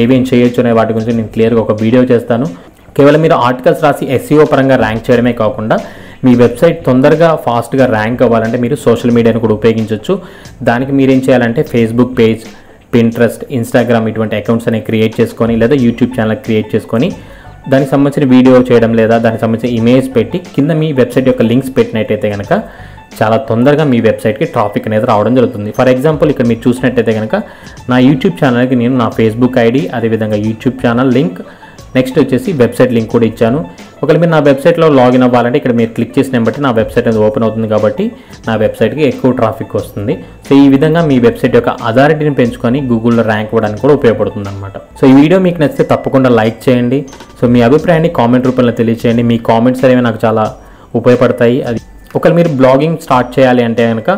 ఏమేమి చేయొచ్చు అనే వాటి గురించి నేను క్లియర్గా ఒక వీడియో చేస్తాను. కేవలం మీరు ఆర్టికల్స్ రాసి SEO పరంగా ర్యాంక్ చేయడమే కాకుండా మీ వెబ్సైట్ తొందరగా ఫాస్ట్గా ర్యాంక్ అవ్వాలంటే మీరు సోషల్ మీడియాను కూడా ఉపయోగించవచ్చు. దానికి మీరేం చేయాలంటే ఫేస్బుక్ పేజ్, Pinterest, Instagram ఇటువంటి అకౌంట్స్ అనేవి క్రియేట్ చేసుకొని లేదా యూట్యూబ్ ఛానల్ క్రియేట్ చేసుకొని దానికి సంబంధించిన వీడియో చేయడం లేదా దానికి సంబంధించిన ఇమేజ్ పెట్టి కింద మీ వెబ్సైట్ యొక్క లింక్స్ పెట్టినట్టయితే కనుక చాలా తొందరగా మీ వెబ్సైట్కి ట్రాఫిక్ అనేది రావడం జరుగుతుంది. ఫర్ ఎగ్జాంపుల్ ఇక్కడ మీరు చూసినట్టయితే కనుక నా యూట్యూబ్ ఛానల్కి నేను నా ఫేస్బుక్ ID, అదేవిధంగా యూట్యూబ్ ఛానల్ లింక్, నెక్స్ట్ వచ్చేసి వెబ్సైట్ లింక్ కూడా ఇచ్చాను. ఒకవేళ మీరు నా వెబ్సైట్లో లాగిన్ అవ్వాలంటే ఇక్కడ మీరు క్లిక్ చేసిన బట్టి నా వెబ్సైట్ అనేది ఓపెన్ అవుతుంది. కాబట్టి నా వెబ్సైట్కి ఎక్కువ ట్రాఫిక్ వస్తుంది. సో ఈ విధంగా మీ వెబ్సైట్ యొక్క అథారిటీని పెంచుకొని గూగుల్లో ర్యాంక్ అవ్వడానికి కూడా ఉపయోగపడుతుంది అనమాట. సో ఈ వీడియో మీకు నచ్చితే తప్పకుండా లైక్ చేయండి. సో మీ అభిప్రాయాన్ని కామెంట్ రూపంలో తెలియచేయండి. మీ కామెంట్స్ అనేవి నాకు చాలా ఉపయోగపడతాయి. అది ఒకవేళ మీరు బ్లాగింగ్ స్టార్ట్ చేయాలి అంటే కనుక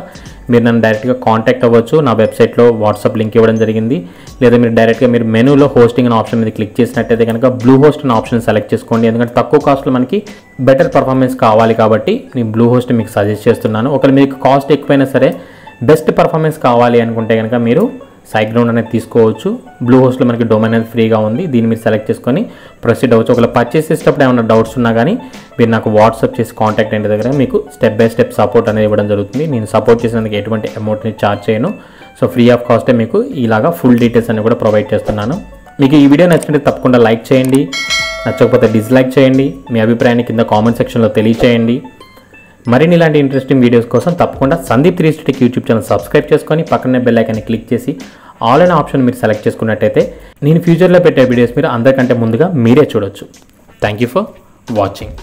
మీరు నన్ను డైరెక్ట్గా కాంటాక్ట్ అవ్వచ్చు. నా వెబ్సైట్లో వాట్సాప్ లింక్ ఇవ్వడం జరిగింది. లేదా మీరు డైరెక్ట్గా మీరు మెనూలో హోస్టింగ్ అనే ఆప్షన్ మీద క్లిక్ చేసినట్టయితే కనుక బ్లూ హోస్ట్ అనే ఆప్షన్ సెలెక్ట్ చేసుకోండి. ఎందుకంటే తక్కువ కాస్ట్లో మనకి బెటర్ పర్ఫార్మెన్స్ కావాలి కాబట్టి నేను బ్లూ హోస్ట్ మీకు సజెస్ట్ చేస్తున్నాను. ఒకవేళ మీకు కాస్ట్ ఎక్కువైనా సరే బెస్ట్ పర్ఫార్మెన్స్ కావాలి అనుకుంటే కనుక మీరు సైగ్రౌండ్ అనేది తీసుకోవచ్చు. బ్లూ హోస్ట్లో మనకి డొమైన్ అనేది ఫ్రీగా ఉంది. దీన్ని మీరు సెలెక్ట్ చేసుకొని ప్రొసీడ్ అవ్వచ్చు. ఒకవేళ పర్చేస్ చేసేటప్పుడు ఏమైనా డౌట్స్ ఉన్నా కానీ మీరు నాకు వాట్సాప్ చేసి కాంటాక్ట్ అయిన దగ్గర మీకు స్టెప్ బై స్టెప్ సపోర్ట్ అనేది ఇవ్వడం జరుగుతుంది. నేను సపోర్ట్ చేసినందుకు ఎటువంటి అమౌంట్ని ఛార్జ్ చేయను. సో ఫ్రీ ఆఫ్ కాస్టే మీకు ఇలాగా ఫుల్ డీటెయిల్స్ అన్ని కూడా ప్రొవైడ్ చేస్తున్నాను. మీకు ఈ వీడియో నచ్చినట్టు తప్పకుండా లైక్ చేయండి, నచ్చకపోతే డిస్లైక్ చేయండి. మీ అభిప్రాయాన్ని కింద కామెంట్ సెక్షన్లో తెలియచేయండి. మరిన్ని ఇలాంటి ఇంట్రెస్టింగ్ వీడియోస్ కోసం తప్పకుండా Sandeep 360 tech YouTube channel subscribe చేసుకొని పక్కనే బెల్ ఐకాన్ని క్లిక్ చేసి ఆల్ అనే ఆప్షన్ మీరు సెలెక్ట్ చేసుకున్నట్టయితే నేను ఫ్యూచర్లో పెట్టే వీడియోస్ మీరు అందరికంటే ముందుగా మీరే చూడొచ్చు. Thank you for watching.